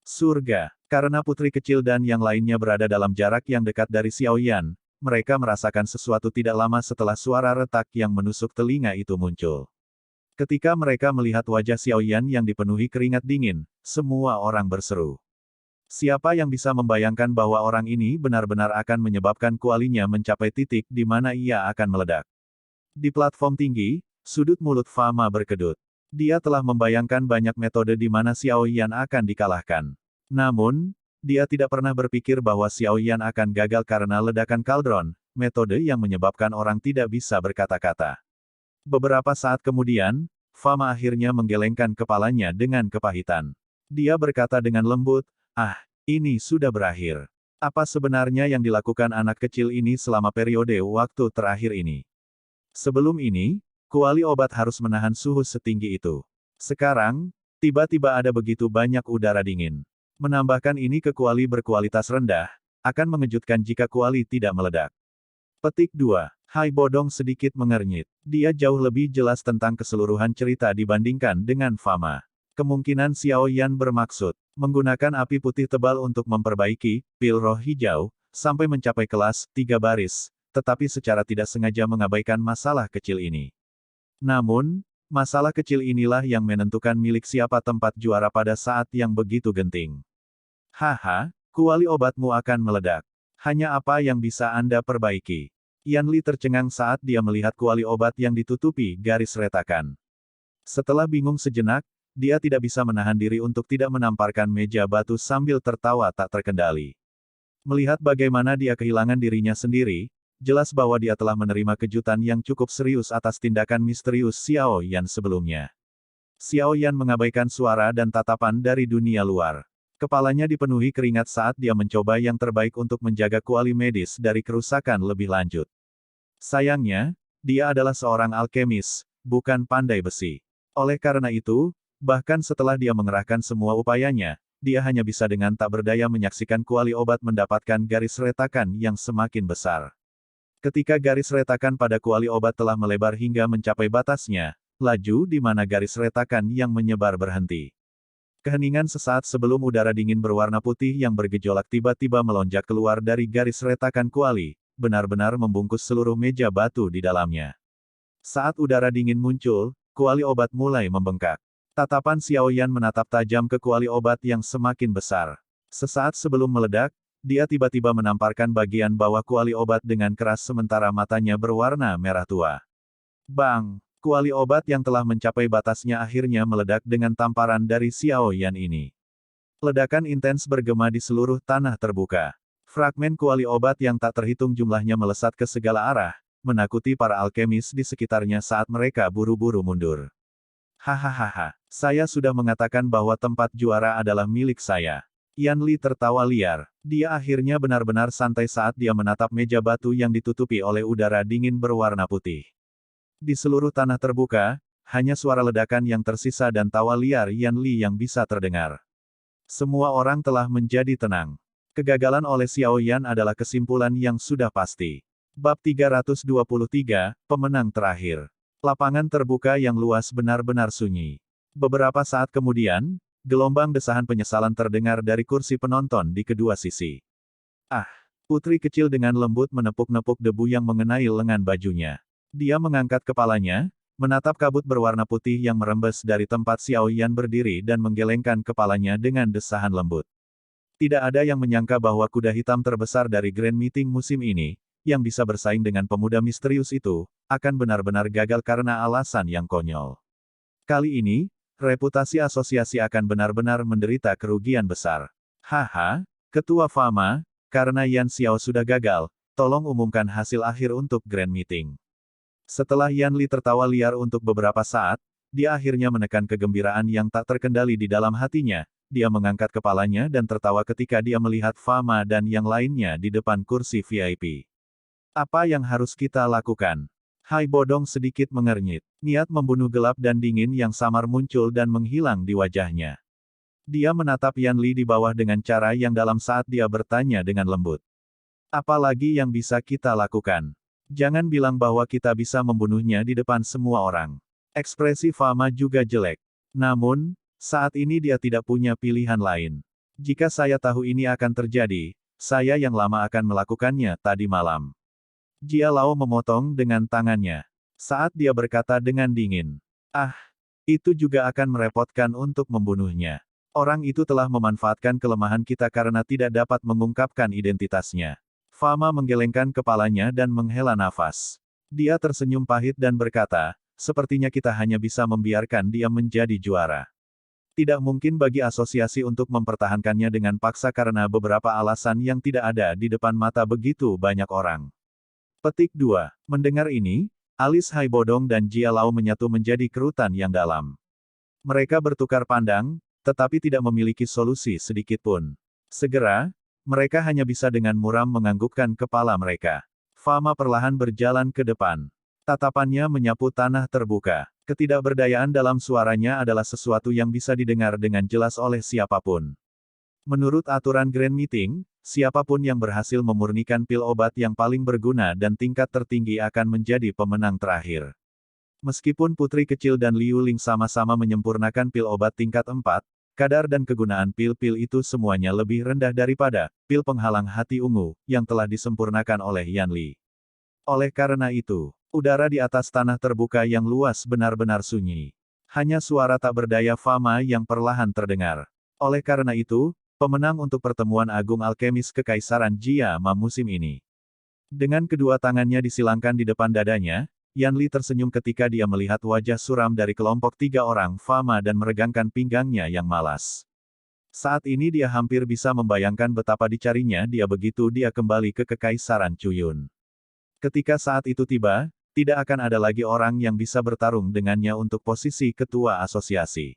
Surga. Karena putri kecil dan yang lainnya berada dalam jarak yang dekat dari Xiaoyan, mereka merasakan sesuatu tidak lama setelah suara retak yang menusuk telinga itu muncul. Ketika mereka melihat wajah Xiaoyan yang dipenuhi keringat dingin, semua orang berseru. Siapa yang bisa membayangkan bahwa orang ini benar-benar akan menyebabkan kualinya mencapai titik di mana ia akan meledak? Di platform tinggi, sudut mulut Fama berkedut. Dia telah membayangkan banyak metode di mana Xiaoyan akan dikalahkan. Namun, dia tidak pernah berpikir bahwa Xiaoyan akan gagal karena ledakan kaldron, metode yang menyebabkan orang tidak bisa berkata-kata. Beberapa saat kemudian, Fama akhirnya menggelengkan kepalanya dengan kepahitan. Dia berkata dengan lembut, "Ah, ini sudah berakhir. Apa sebenarnya yang dilakukan anak kecil ini selama periode waktu terakhir ini? Sebelum ini, kuali obat harus menahan suhu setinggi itu. Sekarang, tiba-tiba ada begitu banyak udara dingin. Menambahkan ini ke kuali berkualitas rendah, akan mengejutkan jika kuali tidak meledak." Petik 2. Hai Bodong sedikit mengernyit. Dia jauh lebih jelas tentang keseluruhan cerita dibandingkan dengan Fama. Kemungkinan Xiaoyan bermaksud menggunakan api putih tebal untuk memperbaiki pil roh hijau, sampai mencapai kelas 3 baris, tetapi secara tidak sengaja mengabaikan masalah kecil ini. Namun, masalah kecil inilah yang menentukan milik siapa tempat juara pada saat yang begitu genting. Haha, kuali obatmu akan meledak. Hanya apa yang bisa Anda perbaiki? Yan Li tercengang saat dia melihat kuali obat yang ditutupi garis retakan. Setelah bingung sejenak, dia tidak bisa menahan diri untuk tidak menamparkan meja batu sambil tertawa tak terkendali. Melihat bagaimana dia kehilangan dirinya sendiri, jelas bahwa dia telah menerima kejutan yang cukup serius atas tindakan misterius Xiao Yan sebelumnya. Xiao Yan mengabaikan suara dan tatapan dari dunia luar. Kepalanya dipenuhi keringat saat dia mencoba yang terbaik untuk menjaga kuali medis dari kerusakan lebih lanjut. Sayangnya, dia adalah seorang alkemis, bukan pandai besi. Oleh karena itu, bahkan setelah dia mengerahkan semua upayanya, dia hanya bisa dengan tak berdaya menyaksikan kuali obat mendapatkan garis retakan yang semakin besar. Ketika garis retakan pada kuali obat telah melebar hingga mencapai batasnya, laju di mana garis retakan yang menyebar berhenti. Keheningan sesaat sebelum udara dingin berwarna putih yang bergejolak tiba-tiba melonjak keluar dari garis retakan kuali, benar-benar membungkus seluruh meja batu di dalamnya. Saat udara dingin muncul, kuali obat mulai membengkak. Tatapan Xiaoyan menatap tajam ke kuali obat yang semakin besar. Sesaat sebelum meledak, dia tiba-tiba menamparkan bagian bawah kuali obat dengan keras sementara matanya berwarna merah tua. Bang! Kuali obat yang telah mencapai batasnya akhirnya meledak dengan tamparan dari Xiaoyan ini. Ledakan intens bergema di seluruh tanah terbuka. Fragmen kuali obat yang tak terhitung jumlahnya melesat ke segala arah, menakuti para alkemis di sekitarnya saat mereka buru-buru mundur. Hahaha, saya sudah mengatakan bahwa tempat juara adalah milik saya. Yan Li tertawa liar. Dia akhirnya benar-benar santai saat dia menatap meja batu yang ditutupi oleh udara dingin berwarna putih. Di seluruh tanah terbuka, hanya suara ledakan yang tersisa dan tawa liar Yan Li yang bisa terdengar. Semua orang telah menjadi tenang. Kegagalan oleh Xiaoyan adalah kesimpulan yang sudah pasti. Bab 323, Pemenang Terakhir. Lapangan terbuka yang luas benar-benar sunyi. Beberapa saat kemudian, gelombang desahan penyesalan terdengar dari kursi penonton di kedua sisi. Ah! Putri kecil dengan lembut menepuk-nepuk debu yang mengenai lengan bajunya. Dia mengangkat kepalanya, menatap kabut berwarna putih yang merembes dari tempat Xiao Yan berdiri dan menggelengkan kepalanya dengan desahan lembut. Tidak ada yang menyangka bahwa kuda hitam terbesar dari Grand Meeting musim ini, yang bisa bersaing dengan pemuda misterius itu, akan benar-benar gagal karena alasan yang konyol. Kali ini, reputasi asosiasi akan benar-benar menderita kerugian besar. Haha, Ketua Fama, karena Yan Xiao sudah gagal, tolong umumkan hasil akhir untuk Grand Meeting. Setelah Yan Li tertawa liar untuk beberapa saat, dia akhirnya menekan kegembiraan yang tak terkendali di dalam hatinya. Dia mengangkat kepalanya dan tertawa ketika dia melihat Fama dan yang lainnya di depan kursi VIP. Apa yang harus kita lakukan? Hai Bodong sedikit mengernyit. Niat membunuh gelap dan dingin yang samar muncul dan menghilang di wajahnya. Dia menatap Yan Li di bawah dengan cara yang dalam saat dia bertanya dengan lembut. Apalagi yang bisa kita lakukan? Jangan bilang bahwa kita bisa membunuhnya di depan semua orang. Ekspresi Fama juga jelek. Namun, saat ini dia tidak punya pilihan lain. Jika saya tahu ini akan terjadi, saya yang lama akan melakukannya tadi malam. Jia Lao memotong dengan tangannya. Saat dia berkata dengan dingin. Ah, itu juga akan merepotkan untuk membunuhnya. Orang itu telah memanfaatkan kelemahan kita karena tidak dapat mengungkapkan identitasnya. Fama menggelengkan kepalanya dan menghela nafas. Dia tersenyum pahit dan berkata, sepertinya kita hanya bisa membiarkan dia menjadi juara. Tidak mungkin bagi asosiasi untuk mempertahankannya dengan paksa karena beberapa alasan yang tidak ada di depan mata begitu banyak orang. Petik 2. Mendengar ini, alis Hai Bodong dan Jia Lao menyatu menjadi kerutan yang dalam. Mereka bertukar pandang, tetapi tidak memiliki solusi sedikit pun. Segera, mereka hanya bisa dengan muram menganggukkan kepala mereka. Fama perlahan berjalan ke depan. Tatapannya menyapu tanah terbuka. Ketidakberdayaan dalam suaranya adalah sesuatu yang bisa didengar dengan jelas oleh siapapun. Menurut aturan Grand Meeting, siapapun yang berhasil memurnikan pil obat yang paling berguna dan tingkat tertinggi akan menjadi pemenang terakhir. Meskipun Putri Kecil dan Liu Ling sama-sama menyempurnakan pil obat tingkat 4, kadar dan kegunaan pil-pil itu semuanya lebih rendah daripada pil penghalang hati ungu yang telah disempurnakan oleh Yan Li. Oleh karena itu, udara di atas tanah terbuka yang luas benar-benar sunyi. Hanya suara tak berdaya Fama yang perlahan terdengar. Oleh karena itu, pemenang untuk pertemuan Agung Alkemis Kekaisaran Jia Ma musim ini. Dengan kedua tangannya disilangkan di depan dadanya, Yan Li tersenyum ketika dia melihat wajah suram dari kelompok 3 orang Fama dan meregangkan pinggangnya yang malas. Saat ini dia hampir bisa membayangkan betapa dicarinya dia begitu dia kembali ke Kekaisaran Cuyun. Ketika saat itu tiba, tidak akan ada lagi orang yang bisa bertarung dengannya untuk posisi ketua asosiasi.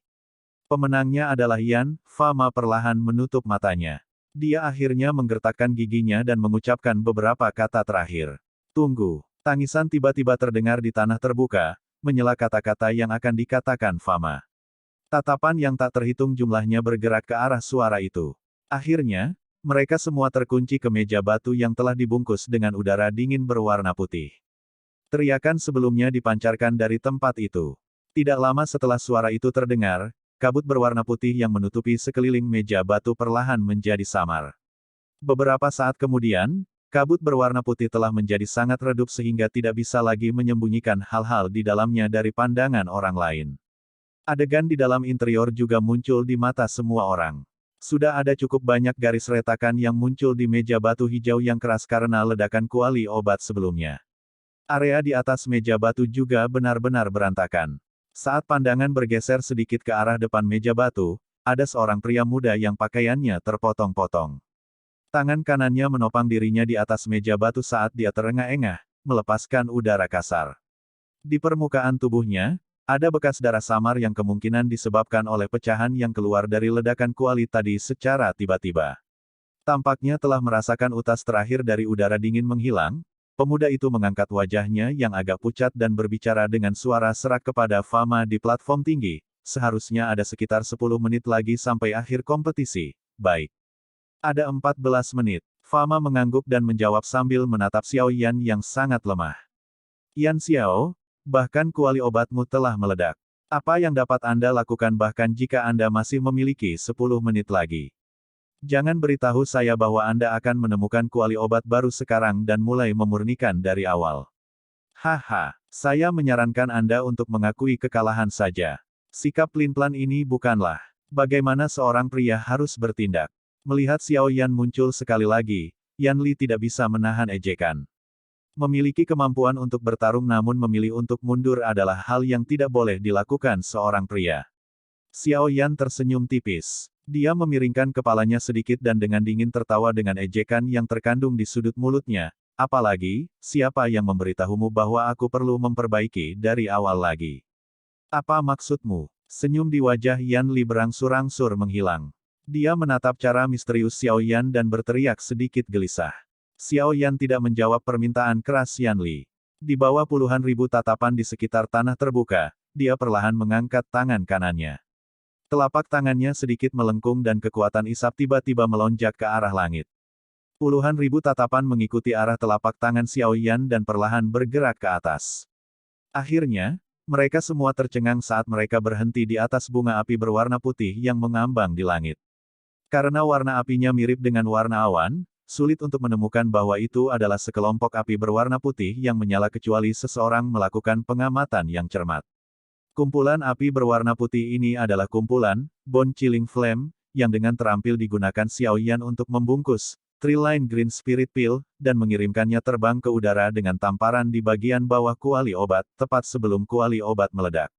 Pemenangnya adalah Yan. Fama perlahan menutup matanya. Dia akhirnya menggertakkan giginya dan mengucapkan beberapa kata terakhir. Tunggu. Tangisan tiba-tiba terdengar di tanah terbuka, menyela kata-kata yang akan dikatakan Fama. Tatapan yang tak terhitung jumlahnya bergerak ke arah suara itu. Akhirnya, mereka semua terkunci ke meja batu yang telah dibungkus dengan udara dingin berwarna putih. Teriakan sebelumnya dipancarkan dari tempat itu. Tidak lama setelah suara itu terdengar, kabut berwarna putih yang menutupi sekeliling meja batu perlahan menjadi samar. Beberapa saat kemudian, kabut berwarna putih telah menjadi sangat redup sehingga tidak bisa lagi menyembunyikan hal-hal di dalamnya dari pandangan orang lain. Adegan di dalam interior juga muncul di mata semua orang. Sudah ada cukup banyak garis retakan yang muncul di meja batu hijau yang keras karena ledakan kuali obat sebelumnya. Area di atas meja batu juga benar-benar berantakan. Saat pandangan bergeser sedikit ke arah depan meja batu, ada seorang pria muda yang pakaiannya terpotong-potong. Tangan kanannya menopang dirinya di atas meja batu saat dia terengah-engah, melepaskan udara kasar. Di permukaan tubuhnya, ada bekas darah samar yang kemungkinan disebabkan oleh pecahan yang keluar dari ledakan kuali tadi secara tiba-tiba. Tampaknya telah merasakan utas terakhir dari udara dingin menghilang. Pemuda itu mengangkat wajahnya yang agak pucat dan berbicara dengan suara serak kepada Fama di platform tinggi. Seharusnya ada sekitar 10 menit lagi sampai akhir kompetisi. Baik. Ada 14 menit. Fama mengangguk dan menjawab sambil menatap Xiao Yan yang sangat lemah. Yan Xiao, Bahkan kuali obatmu telah meledak. Apa yang dapat Anda lakukan bahkan jika Anda masih memiliki 10 menit lagi? Jangan beritahu saya bahwa Anda akan menemukan kuali obat baru sekarang dan mulai memurnikan dari awal. Haha, saya menyarankan Anda untuk mengakui kekalahan saja. Sikap pelin-pelan ini bukanlah bagaimana seorang pria harus bertindak. Melihat Xiao Yan muncul sekali lagi, Yan Li tidak bisa menahan ejekan. Memiliki kemampuan untuk bertarung namun memilih untuk mundur adalah hal yang tidak boleh dilakukan seorang pria. Xiao Yan tersenyum tipis. Dia memiringkan kepalanya sedikit dan dengan dingin tertawa dengan ejekan yang terkandung di sudut mulutnya. Apalagi, siapa yang memberitahumu bahwa aku perlu memperbaiki dari awal lagi? Apa maksudmu? Senyum di wajah Yan Li berangsur-angsur menghilang. Dia menatap cara misterius Xiao Yan dan berteriak sedikit gelisah. Xiao Yan tidak menjawab permintaan keras Yan Li. Di bawah puluhan ribu tatapan di sekitar tanah terbuka, dia perlahan mengangkat tangan kanannya. Telapak tangannya sedikit melengkung dan kekuatan isap tiba-tiba melonjak ke arah langit. Puluhan ribu tatapan mengikuti arah telapak tangan Xiao Yan dan perlahan bergerak ke atas. Akhirnya, mereka semua tercengang saat mereka berhenti di atas bunga api berwarna putih yang mengambang di langit. Karena warna apinya mirip dengan warna awan, sulit untuk menemukan bahwa itu adalah sekelompok api berwarna putih yang menyala kecuali seseorang melakukan pengamatan yang cermat. Kumpulan api berwarna putih ini adalah kumpulan Bone Chilling Flame, yang dengan terampil digunakan Xiao Yan untuk membungkus Triline Green Spirit Pill, dan mengirimkannya terbang ke udara dengan tamparan di bagian bawah kuali obat, tepat sebelum kuali obat meledak.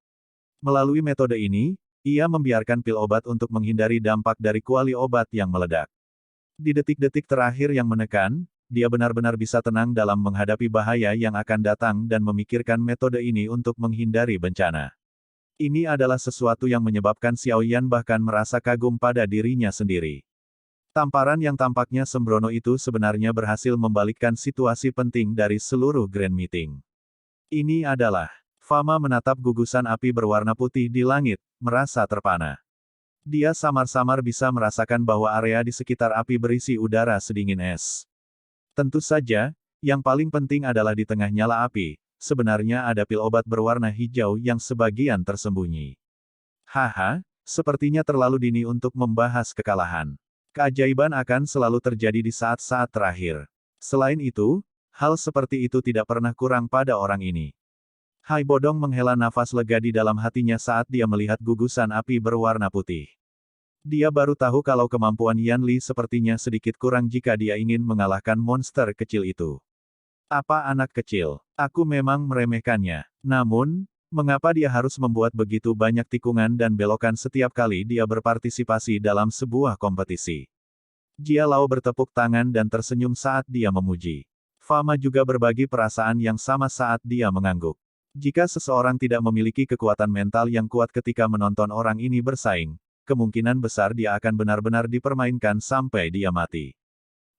Melalui metode ini, ia membiarkan pil obat untuk menghindari dampak dari kuali obat yang meledak. Di detik-detik terakhir yang menekan, dia benar-benar bisa tenang dalam menghadapi bahaya yang akan datang dan memikirkan metode ini untuk menghindari bencana. Ini adalah sesuatu yang menyebabkan Xiao Yan bahkan merasa kagum pada dirinya sendiri. Tamparan yang tampaknya sembrono itu sebenarnya berhasil membalikkan situasi penting dari seluruh Grand Meeting. Ini adalah Fama menatap gugusan api berwarna putih di langit, merasa terpana. Dia samar-samar bisa merasakan bahwa area di sekitar api berisi udara sedingin es. Tentu saja, yang paling penting adalah di tengah nyala api, sebenarnya ada pil obat berwarna hijau yang sebagian tersembunyi. Haha, sepertinya terlalu dini untuk membahas kekalahan. Keajaiban akan selalu terjadi di saat-saat terakhir. Selain itu, hal seperti itu tidak pernah kurang pada orang ini. Hai Bodong menghela nafas lega di dalam hatinya saat dia melihat gugusan api berwarna putih. Dia baru tahu kalau kemampuan Yan Li sepertinya sedikit kurang jika dia ingin mengalahkan monster kecil itu. Apa anak kecil? Aku memang meremehkannya. Namun, mengapa dia harus membuat begitu banyak tikungan dan belokan setiap kali dia berpartisipasi dalam sebuah kompetisi? Jia Lao bertepuk tangan dan tersenyum saat dia memuji. Fama juga berbagi perasaan yang sama saat dia mengangguk. Jika seseorang tidak memiliki kekuatan mental yang kuat ketika menonton orang ini bersaing, kemungkinan besar dia akan benar-benar dipermainkan sampai dia mati.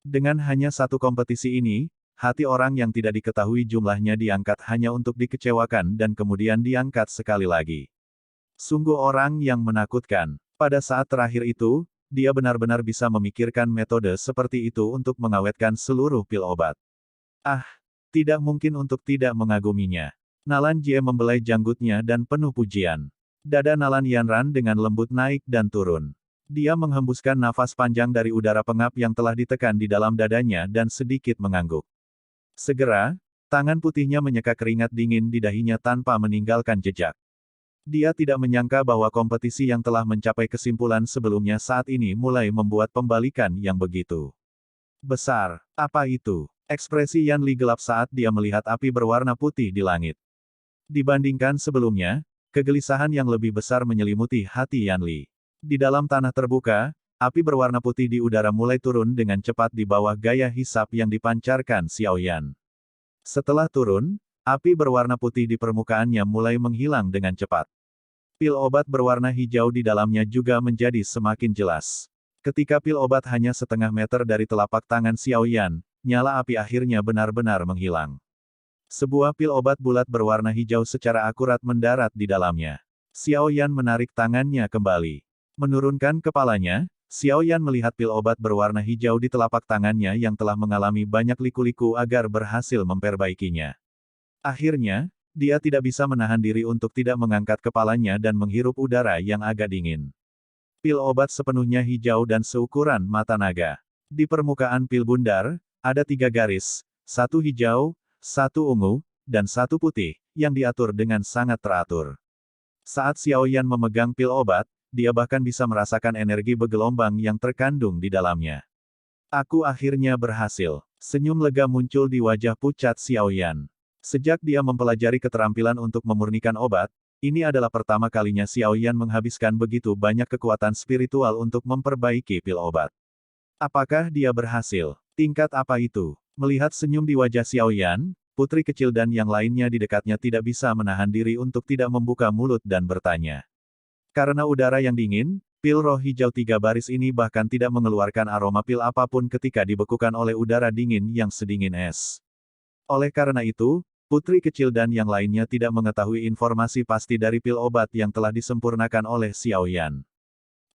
Dengan hanya satu kompetisi ini, hati orang yang tidak diketahui jumlahnya diangkat hanya untuk dikecewakan dan kemudian diangkat sekali lagi. Sungguh orang yang menakutkan. Pada saat terakhir itu, dia benar-benar bisa memikirkan metode seperti itu untuk mengawetkan seluruh pil obat. Ah, tidak mungkin untuk tidak mengaguminya. Nalan Jie membelai janggutnya dan penuh pujian. Dada Nalan Yanran dengan lembut naik dan turun. Dia menghembuskan nafas panjang dari udara pengap yang telah ditekan di dalam dadanya dan sedikit mengangguk. Segera, tangan putihnya menyeka keringat dingin di dahinya tanpa meninggalkan jejak. Dia tidak menyangka bahwa kompetisi yang telah mencapai kesimpulan sebelumnya saat ini mulai membuat pembalikan yang begitu besar. Apa itu? Ekspresi Yan Li gelap saat dia melihat api berwarna putih di langit. Dibandingkan sebelumnya, kegelisahan yang lebih besar menyelimuti hati Yan Li. Di dalam tanah terbuka, api berwarna putih di udara mulai turun dengan cepat di bawah gaya hisap yang dipancarkan Xiao Yan. Setelah turun, api berwarna putih di permukaannya mulai menghilang dengan cepat. Pil obat berwarna hijau di dalamnya juga menjadi semakin jelas. Ketika pil obat hanya setengah meter dari telapak tangan Xiao Yan, nyala api akhirnya benar-benar menghilang. Sebuah pil obat bulat berwarna hijau secara akurat mendarat di dalamnya. Xiao Yan menarik tangannya kembali. Menurunkan kepalanya, Xiao Yan melihat pil obat berwarna hijau di telapak tangannya yang telah mengalami banyak liku-liku agar berhasil memperbaikinya. Akhirnya, Dia tidak bisa menahan diri untuk tidak mengangkat kepalanya dan menghirup udara yang agak dingin. Pil obat sepenuhnya hijau dan seukuran mata naga. Di permukaan pil bundar, ada 3 garis, satu hijau, satu ungu, dan satu putih, yang diatur dengan sangat teratur. Saat Xiaoyan memegang pil obat, dia bahkan bisa merasakan energi bergelombang yang terkandung di dalamnya. Aku akhirnya berhasil. Senyum lega muncul di wajah pucat Xiaoyan. Sejak dia mempelajari keterampilan untuk memurnikan obat, ini adalah pertama kalinya Xiaoyan menghabiskan begitu banyak kekuatan spiritual untuk memperbaiki pil obat. Apakah dia berhasil? Tingkat apa itu? Melihat senyum di wajah Xiaoyan, putri kecil dan yang lainnya di dekatnya tidak bisa menahan diri untuk tidak membuka mulut dan bertanya. Karena udara yang dingin, pil roh hijau 3 baris ini bahkan tidak mengeluarkan aroma pil apapun ketika dibekukan oleh udara dingin yang sedingin es. Oleh karena itu, putri kecil dan yang lainnya tidak mengetahui informasi pasti dari pil obat yang telah disempurnakan oleh Xiaoyan.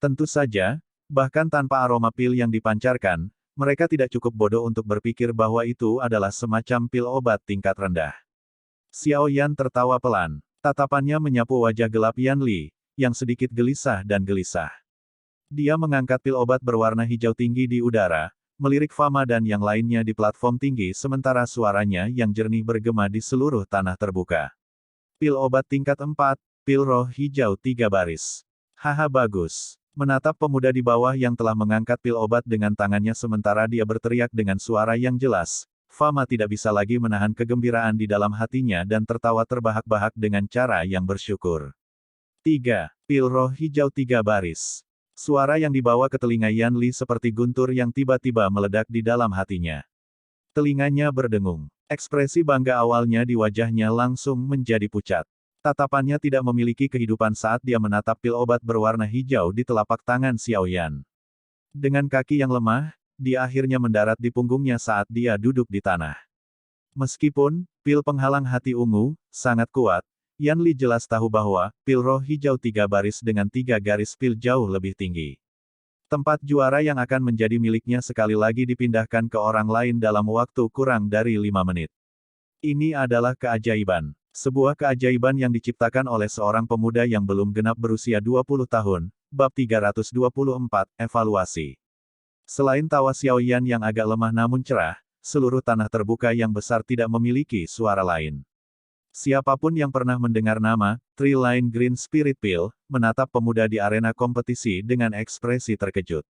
Tentu saja, bahkan tanpa aroma pil yang dipancarkan, mereka tidak cukup bodoh untuk berpikir bahwa itu adalah semacam pil obat tingkat rendah. Xiaoyan tertawa pelan. Tatapannya menyapu wajah gelap Yan Li, yang sedikit gelisah dan gelisah. Dia mengangkat pil obat berwarna hijau tinggi di udara, melirik Fama dan yang lainnya di platform tinggi sementara suaranya yang jernih bergema di seluruh tanah terbuka. Pil obat tingkat 4, pil roh hijau 3 baris. Haha bagus. Menatap pemuda di bawah yang telah mengangkat pil obat dengan tangannya sementara dia berteriak dengan suara yang jelas, Fama tidak bisa lagi menahan kegembiraan di dalam hatinya dan tertawa terbahak-bahak dengan cara yang bersyukur. 3. Pil roh hijau 3 baris. Suara yang dibawa ke telinga Yan Li seperti guntur yang tiba-tiba meledak di dalam hatinya. Telinganya berdengung. Ekspresi bangga awalnya di wajahnya langsung menjadi pucat. Tatapannya tidak memiliki kehidupan saat dia menatap pil obat berwarna hijau di telapak tangan Xiaoyan. Dengan kaki yang lemah, dia akhirnya mendarat di punggungnya saat dia duduk di tanah. Meskipun, pil penghalang hati ungu, sangat kuat, Yan Li jelas tahu bahwa, pil roh hijau 3 baris dengan 3 garis pil jauh lebih tinggi. Tempat juara yang akan menjadi miliknya sekali lagi dipindahkan ke orang lain dalam waktu kurang dari 5 menit. Ini adalah keajaiban. Sebuah keajaiban yang diciptakan oleh seorang pemuda yang belum genap berusia 20 tahun, bab 324, evaluasi. Selain tawa Xiaoyan yang agak lemah namun cerah, seluruh tanah terbuka yang besar tidak memiliki suara lain. Siapapun yang pernah mendengar nama, Three Line Green Spirit Pill, menatap pemuda di arena kompetisi dengan ekspresi terkejut.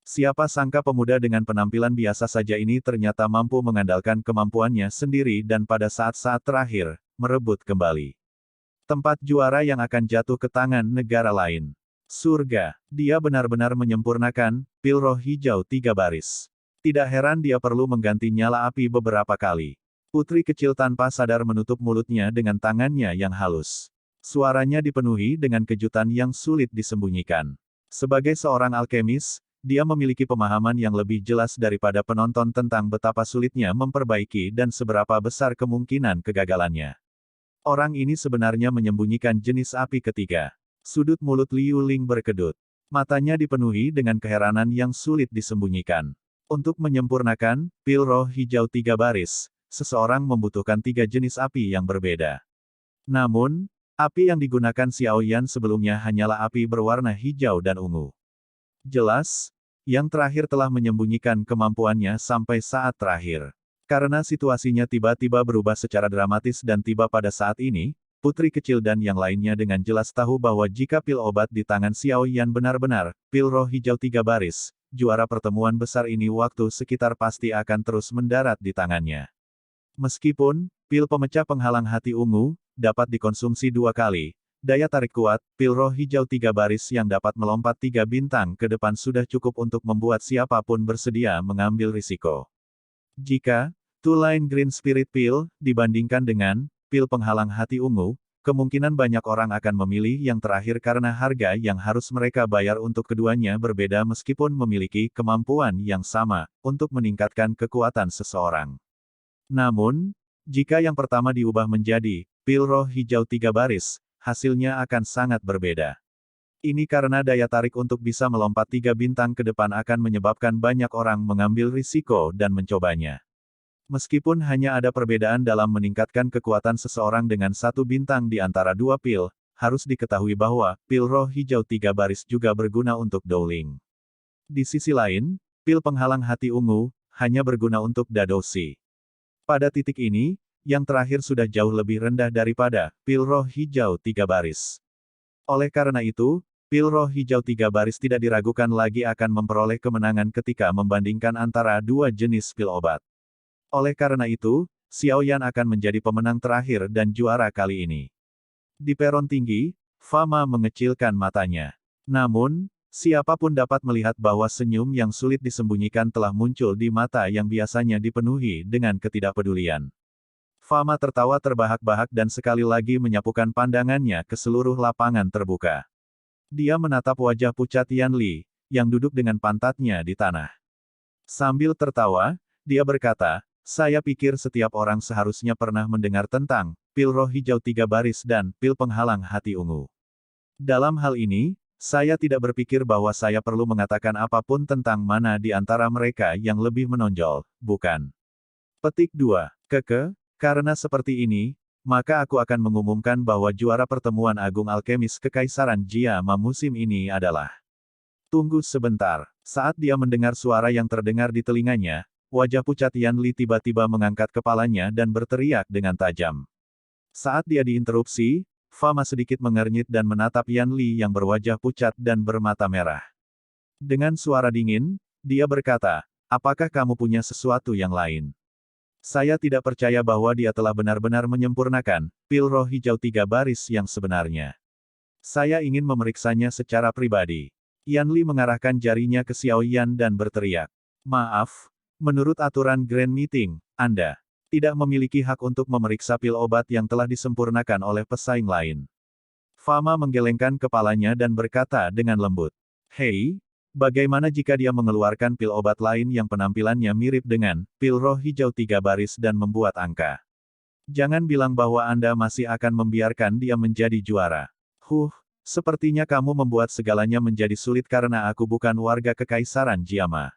Siapa sangka pemuda dengan penampilan biasa saja ini ternyata mampu mengandalkan kemampuannya sendiri dan pada saat-saat terakhir, merebut kembali tempat juara yang akan jatuh ke tangan negara lain. Surga, dia benar-benar menyempurnakan, pil roh hijau 3 baris. Tidak heran dia perlu mengganti nyala api beberapa kali. Putri kecil tanpa sadar menutup mulutnya dengan tangannya yang halus. Suaranya dipenuhi dengan kejutan yang sulit disembunyikan. Sebagai seorang alkemis, dia memiliki pemahaman yang lebih jelas daripada penonton tentang betapa sulitnya memperbaiki dan seberapa besar kemungkinan kegagalannya. Orang ini sebenarnya menyembunyikan jenis api ketiga. Sudut mulut Liu Ling berkedut. Matanya dipenuhi dengan keheranan yang sulit disembunyikan. Untuk menyempurnakan, pil roh hijau 3 baris, seseorang membutuhkan 3 jenis api yang berbeda. Namun, api yang digunakan Xiaoyan sebelumnya hanyalah api berwarna hijau dan ungu. Jelas, yang terakhir telah menyembunyikan kemampuannya sampai saat terakhir. Karena situasinya tiba-tiba berubah secara dramatis dan tiba pada saat ini, putri kecil dan yang lainnya dengan jelas tahu bahwa jika pil obat di tangan Xiaoyan benar-benar, pil roh hijau 3 baris, juara pertemuan besar ini waktu sekitar pasti akan terus mendarat di tangannya. Meskipun, pil pemecah penghalang hati ungu, dapat dikonsumsi 2 kali, daya tarik kuat, pil roh hijau 3 baris yang dapat melompat 3 bintang ke depan sudah cukup untuk membuat siapapun bersedia mengambil risiko. Jika, Two Line Green Spirit Pill, dibandingkan dengan, pil penghalang hati ungu, kemungkinan banyak orang akan memilih yang terakhir karena harga yang harus mereka bayar untuk keduanya berbeda meskipun memiliki kemampuan yang sama, untuk meningkatkan kekuatan seseorang. Namun, jika yang pertama diubah menjadi pil roh hijau 3 baris, hasilnya akan sangat berbeda. Ini karena daya tarik untuk bisa melompat 3 bintang ke depan akan menyebabkan banyak orang mengambil risiko dan mencobanya. Meskipun hanya ada perbedaan dalam meningkatkan kekuatan seseorang dengan satu bintang di antara dua pil, harus diketahui bahwa pil roh hijau 3 baris juga berguna untuk Dowling. Di sisi lain, pil penghalang hati ungu hanya berguna untuk Dadoshi. Pada titik ini, yang terakhir sudah jauh lebih rendah daripada pil roh hijau 3 baris. Oleh karena itu, pil roh hijau 3 baris tidak diragukan lagi akan memperoleh kemenangan ketika membandingkan antara dua jenis pil obat. Oleh karena itu, Xiao Yan akan menjadi pemenang terakhir dan juara kali ini. Di peron tinggi, Fama mengecilkan matanya. Namun, siapapun dapat melihat bahwa senyum yang sulit disembunyikan telah muncul di mata yang biasanya dipenuhi dengan ketidakpedulian. Fama tertawa terbahak-bahak dan sekali lagi menyapukan pandangannya ke seluruh lapangan terbuka. Dia menatap wajah pucat Yan Li, yang duduk dengan pantatnya di tanah. Sambil tertawa, dia berkata, saya pikir setiap orang seharusnya pernah mendengar tentang pil roh hijau 3 baris dan pil penghalang hati ungu. Dalam hal ini, saya tidak berpikir bahwa saya perlu mengatakan apapun tentang mana di antara mereka yang lebih menonjol, bukan? Petik 2. Karena seperti ini, maka aku akan mengumumkan bahwa juara pertemuan Agung Alkemis Kekaisaran Jiama musim ini adalah... Tunggu sebentar. Saat dia mendengar suara yang terdengar di telinganya, wajah pucat Yan Li tiba-tiba mengangkat kepalanya dan berteriak dengan tajam. Saat dia diinterupsi, Fama sedikit mengernyit dan menatap Yan Li yang berwajah pucat dan bermata merah. Dengan suara dingin, dia berkata, apakah kamu punya sesuatu yang lain? Saya tidak percaya bahwa dia telah benar-benar menyempurnakan pil roh hijau 3 baris yang sebenarnya. Saya ingin memeriksanya secara pribadi. Yan Li mengarahkan jarinya ke Xiao Yan dan berteriak. Maaf, menurut aturan Grand Meeting, Anda tidak memiliki hak untuk memeriksa pil obat yang telah disempurnakan oleh pesaing lain. Fama menggelengkan kepalanya dan berkata dengan lembut. Hei, bagaimana jika dia mengeluarkan pil obat lain yang penampilannya mirip dengan pil roh hijau 3 baris dan membuat angka? Jangan bilang bahwa Anda masih akan membiarkan dia menjadi juara. Sepertinya kamu membuat segalanya menjadi sulit karena aku bukan warga Kekaisaran Jiama.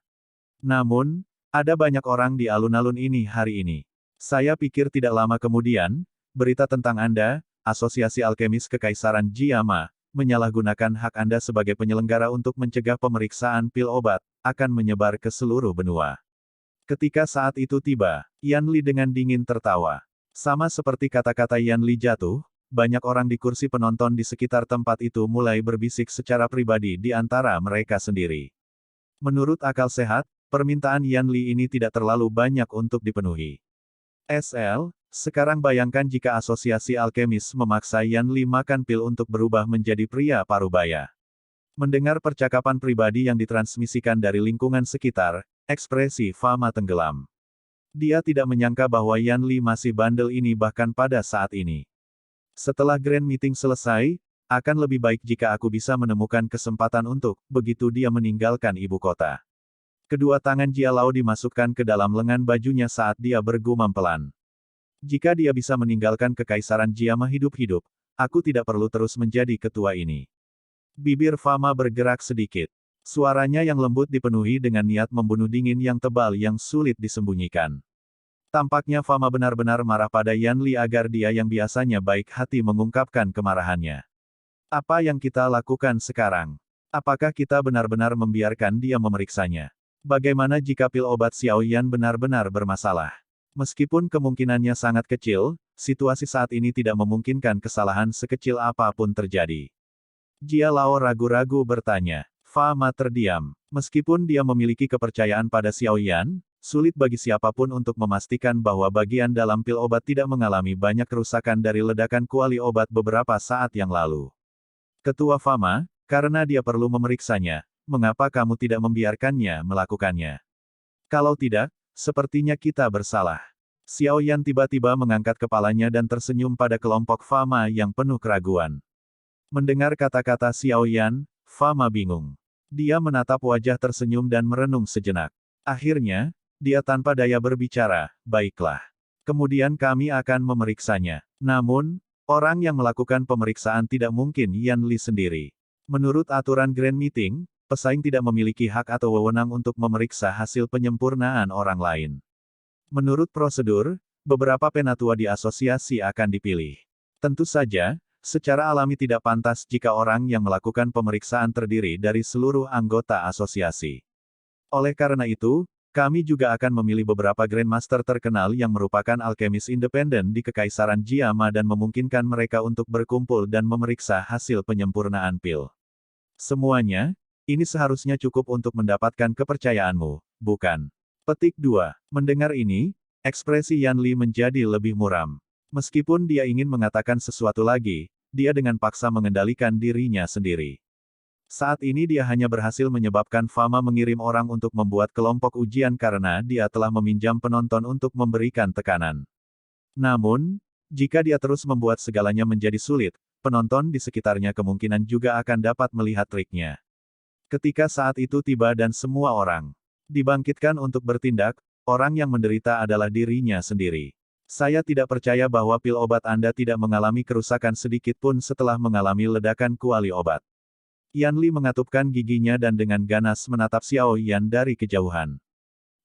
Namun, ada banyak orang di alun-alun ini hari ini. Saya pikir tidak lama kemudian, berita tentang Anda, Asosiasi Alkemis Kekaisaran Jiama, menyalahgunakan hak Anda sebagai penyelenggara untuk mencegah pemeriksaan pil obat, akan menyebar ke seluruh benua. Ketika saat itu tiba, Yan Li dengan dingin tertawa. Sama seperti kata-kata Yan Li jatuh, banyak orang di kursi penonton di sekitar tempat itu mulai berbisik secara pribadi di antara mereka sendiri. Menurut akal sehat, permintaan Yan Li ini tidak terlalu banyak untuk dipenuhi. Sekarang bayangkan jika Asosiasi Alkemis memaksa Yan Li makan pil untuk berubah menjadi pria parubaya. Mendengar percakapan pribadi yang ditransmisikan dari lingkungan sekitar, ekspresi Fama tenggelam. Dia tidak menyangka bahwa Yan Li masih bandel ini bahkan pada saat ini. Setelah Grand Meeting selesai, akan lebih baik jika aku bisa menemukan kesempatan untuk, begitu dia meninggalkan ibu kota. Kedua tangan Jia Lao dimasukkan ke dalam lengan bajunya saat dia bergumam pelan. Jika dia bisa meninggalkan Kekaisaran Jiama hidup-hidup, aku tidak perlu terus menjadi ketua ini. Bibir Fama bergerak sedikit. Suaranya yang lembut dipenuhi dengan niat membunuh dingin yang tebal yang sulit disembunyikan. Tampaknya Fama benar-benar marah pada Yan Li agar dia yang biasanya baik hati mengungkapkan kemarahannya. Apa yang kita lakukan sekarang? Apakah kita benar-benar membiarkan dia memeriksanya? Bagaimana jika pil obat Xiao Yan benar-benar bermasalah? Meskipun kemungkinannya sangat kecil, situasi saat ini tidak memungkinkan kesalahan sekecil apapun terjadi. Jia Lao ragu-ragu bertanya. Fama terdiam. Meskipun dia memiliki kepercayaan pada Xiao Yan, sulit bagi siapapun untuk memastikan bahwa bagian dalam pil obat tidak mengalami banyak kerusakan dari ledakan kuali obat beberapa saat yang lalu. Ketua Fama, karena dia perlu memeriksanya, mengapa kamu tidak membiarkannya melakukannya? Kalau tidak, sepertinya kita bersalah. Xiao Yan tiba-tiba mengangkat kepalanya dan tersenyum pada kelompok Fama yang penuh keraguan. Mendengar kata-kata Xiao Yan, Fama bingung. Dia menatap wajah tersenyum dan merenung sejenak. Akhirnya, dia tanpa daya berbicara, baiklah. Kemudian kami akan memeriksanya. Namun, orang yang melakukan pemeriksaan tidak mungkin Yan Li sendiri. Menurut aturan Grand Meeting, pesaing tidak memiliki hak atau wewenang untuk memeriksa hasil penyempurnaan orang lain. Menurut prosedur, beberapa penatua di asosiasi akan dipilih. Tentu saja, secara alami tidak pantas jika orang yang melakukan pemeriksaan terdiri dari seluruh anggota asosiasi. Oleh karena itu, kami juga akan memilih beberapa Grandmaster terkenal yang merupakan alkemis independen di Kekaisaran Jiama dan memungkinkan mereka untuk berkumpul dan memeriksa hasil penyempurnaan pil. Semuanya, ini seharusnya cukup untuk mendapatkan kepercayaanmu, bukan? Petik 2. Mendengar ini, ekspresi Yan Li menjadi lebih muram. Meskipun dia ingin mengatakan sesuatu lagi, dia dengan paksa mengendalikan dirinya sendiri. Saat ini dia hanya berhasil menyebabkan Fama mengirim orang untuk membuat kelompok ujian karena dia telah meminjam penonton untuk memberikan tekanan. Namun, jika dia terus membuat segalanya menjadi sulit, penonton di sekitarnya kemungkinan juga akan dapat melihat triknya. Ketika saat itu tiba dan semua orang dibangkitkan untuk bertindak, orang yang menderita adalah dirinya sendiri. Saya tidak percaya bahwa pil obat Anda tidak mengalami kerusakan sedikit pun setelah mengalami ledakan kuali obat. Yan Li mengatupkan giginya dan dengan ganas menatap Xiao Yan dari kejauhan.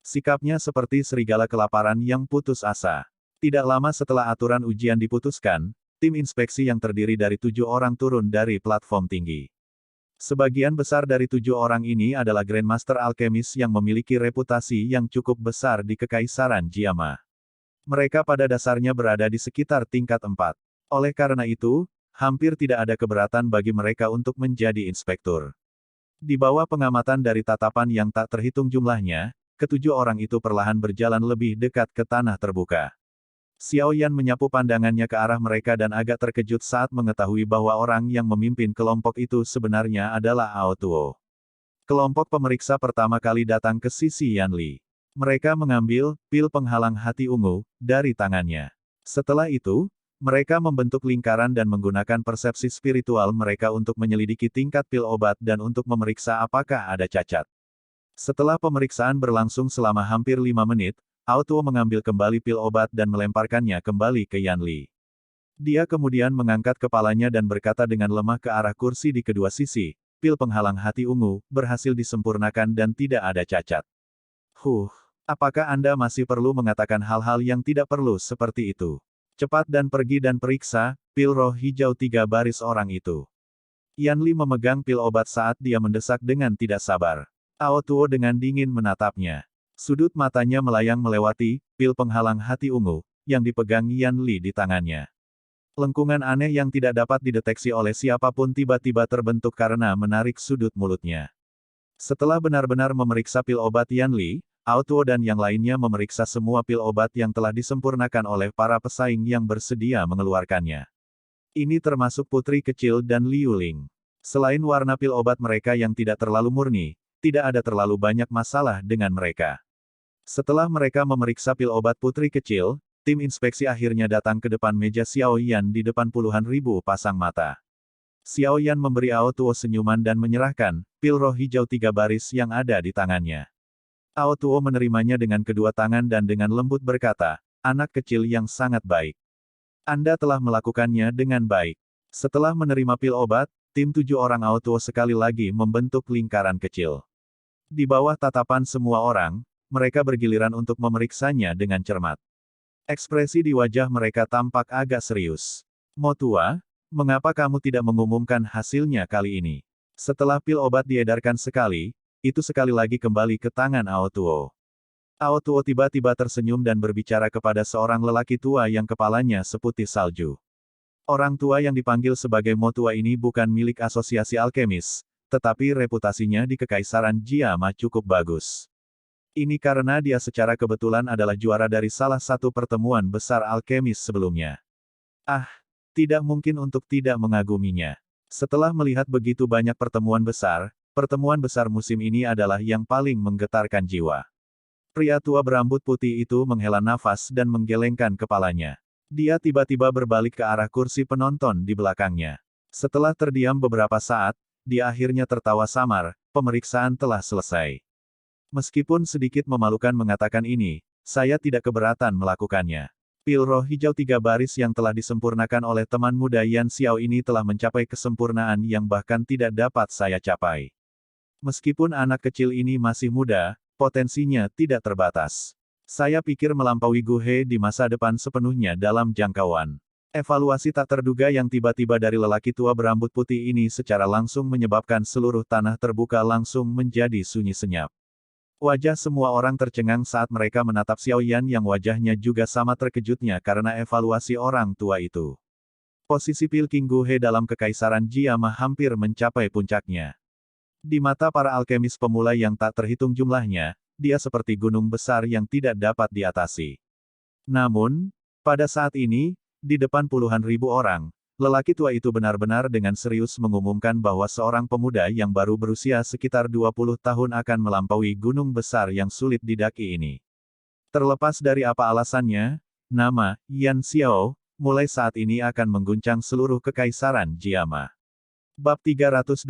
Sikapnya seperti serigala kelaparan yang putus asa. Tidak lama setelah aturan ujian diputuskan, tim inspeksi yang terdiri dari 7 orang turun dari platform tinggi. Sebagian besar dari 7 orang ini adalah Grandmaster Alkemis yang memiliki reputasi yang cukup besar di Kekaisaran Jiama. Mereka pada dasarnya berada di sekitar tingkat 4. Oleh karena itu, hampir tidak ada keberatan bagi mereka untuk menjadi inspektur. Di bawah pengamatan dari tatapan yang tak terhitung jumlahnya, ketujuh orang itu perlahan berjalan lebih dekat ke tanah terbuka. Xiao Yan menyapu pandangannya ke arah mereka dan agak terkejut saat mengetahui bahwa orang yang memimpin kelompok itu sebenarnya adalah Ao Tuo. Kelompok pemeriksa pertama kali datang ke sisi Yan Li. Mereka mengambil pil penghalang hati ungu dari tangannya. Setelah itu, mereka membentuk lingkaran dan menggunakan persepsi spiritual mereka untuk menyelidiki tingkat pil obat dan untuk memeriksa apakah ada cacat. Setelah pemeriksaan berlangsung selama hampir 5 menit, Ao Tuo mengambil kembali pil obat dan melemparkannya kembali ke Yan Li. Dia kemudian mengangkat kepalanya dan berkata dengan lemah ke arah kursi di kedua sisi, pil penghalang hati ungu berhasil disempurnakan dan tidak ada cacat. Apakah Anda masih perlu mengatakan hal-hal yang tidak perlu seperti itu? Cepat dan pergi dan periksa, pil roh hijau 3 baris orang itu. Yan Li memegang pil obat saat dia mendesak dengan tidak sabar. Ao Tuo dengan dingin menatapnya. Sudut matanya melayang melewati pil penghalang hati ungu, yang dipegang Yan Li di tangannya. Lengkungan aneh yang tidak dapat dideteksi oleh siapapun tiba-tiba terbentuk karena menarik sudut mulutnya. Setelah benar-benar memeriksa pil obat Yan Li, Ao Tuo dan yang lainnya memeriksa semua pil obat yang telah disempurnakan oleh para pesaing yang bersedia mengeluarkannya. Ini termasuk putri kecil dan Liu Ling. Selain warna pil obat mereka yang tidak terlalu murni, tidak ada terlalu banyak masalah dengan mereka. Setelah mereka memeriksa pil obat putri kecil, tim inspeksi akhirnya datang ke depan meja Xiao Yan di depan puluhan ribu pasang mata. Xiao Yan memberi Ao Tuo senyuman dan menyerahkan pil roh hijau 3 baris yang ada di tangannya. Ao Tuo menerimanya dengan kedua tangan dan dengan lembut berkata, anak kecil yang sangat baik. Anda telah melakukannya dengan baik. Setelah menerima pil obat, tim 7 orang Ao Tuo sekali lagi membentuk lingkaran kecil. Di bawah tatapan semua orang, mereka bergiliran untuk memeriksanya dengan cermat. Ekspresi di wajah mereka tampak agak serius. Mo Tua, mengapa kamu tidak mengumumkan hasilnya kali ini? Setelah pil obat diedarkan sekali, itu sekali lagi kembali ke tangan Ao Tuo. Ao Tuo tiba-tiba tersenyum dan berbicara kepada seorang lelaki tua yang kepalanya seputih salju. Orang tua yang dipanggil sebagai Mo Tua ini bukan milik asosiasi alkemis, tetapi reputasinya di Kekaisaran Jiama cukup bagus. Ini karena dia secara kebetulan adalah juara dari salah satu pertemuan besar alkemis sebelumnya. Tidak mungkin untuk tidak mengaguminya. Setelah melihat begitu banyak pertemuan besar musim ini adalah yang paling menggetarkan jiwa. Pria tua berambut putih itu menghela nafas dan menggelengkan kepalanya. Dia tiba-tiba berbalik ke arah kursi penonton di belakangnya. Setelah terdiam beberapa saat, dia akhirnya tertawa samar, pemeriksaan telah selesai. Meskipun sedikit memalukan mengatakan ini, saya tidak keberatan melakukannya. Pil roh hijau 3 baris yang telah disempurnakan oleh teman muda Yan Xiao ini telah mencapai kesempurnaan yang bahkan tidak dapat saya capai. Meskipun anak kecil ini masih muda, potensinya tidak terbatas. Saya pikir melampaui Gu He di masa depan sepenuhnya dalam jangkauan. Evaluasi tak terduga yang tiba-tiba dari lelaki tua berambut putih ini secara langsung menyebabkan seluruh tanah terbuka langsung menjadi sunyi senyap. Wajah semua orang tercengang saat mereka menatap Xiao Yan yang wajahnya juga sama terkejutnya karena evaluasi orang tua itu. Posisi Pil King Gu He dalam kekaisaran Jiama hampir mencapai puncaknya. Di mata para alkemis pemula yang tak terhitung jumlahnya, dia seperti gunung besar yang tidak dapat diatasi. Namun, pada saat ini, di depan puluhan ribu orang, lelaki tua itu benar-benar dengan serius mengumumkan bahwa seorang pemuda yang baru berusia sekitar 20 tahun akan melampaui gunung besar yang sulit didaki ini. Terlepas dari apa alasannya, nama Yan Xiao mulai saat ini akan mengguncang seluruh kekaisaran Jiama. Bab 325,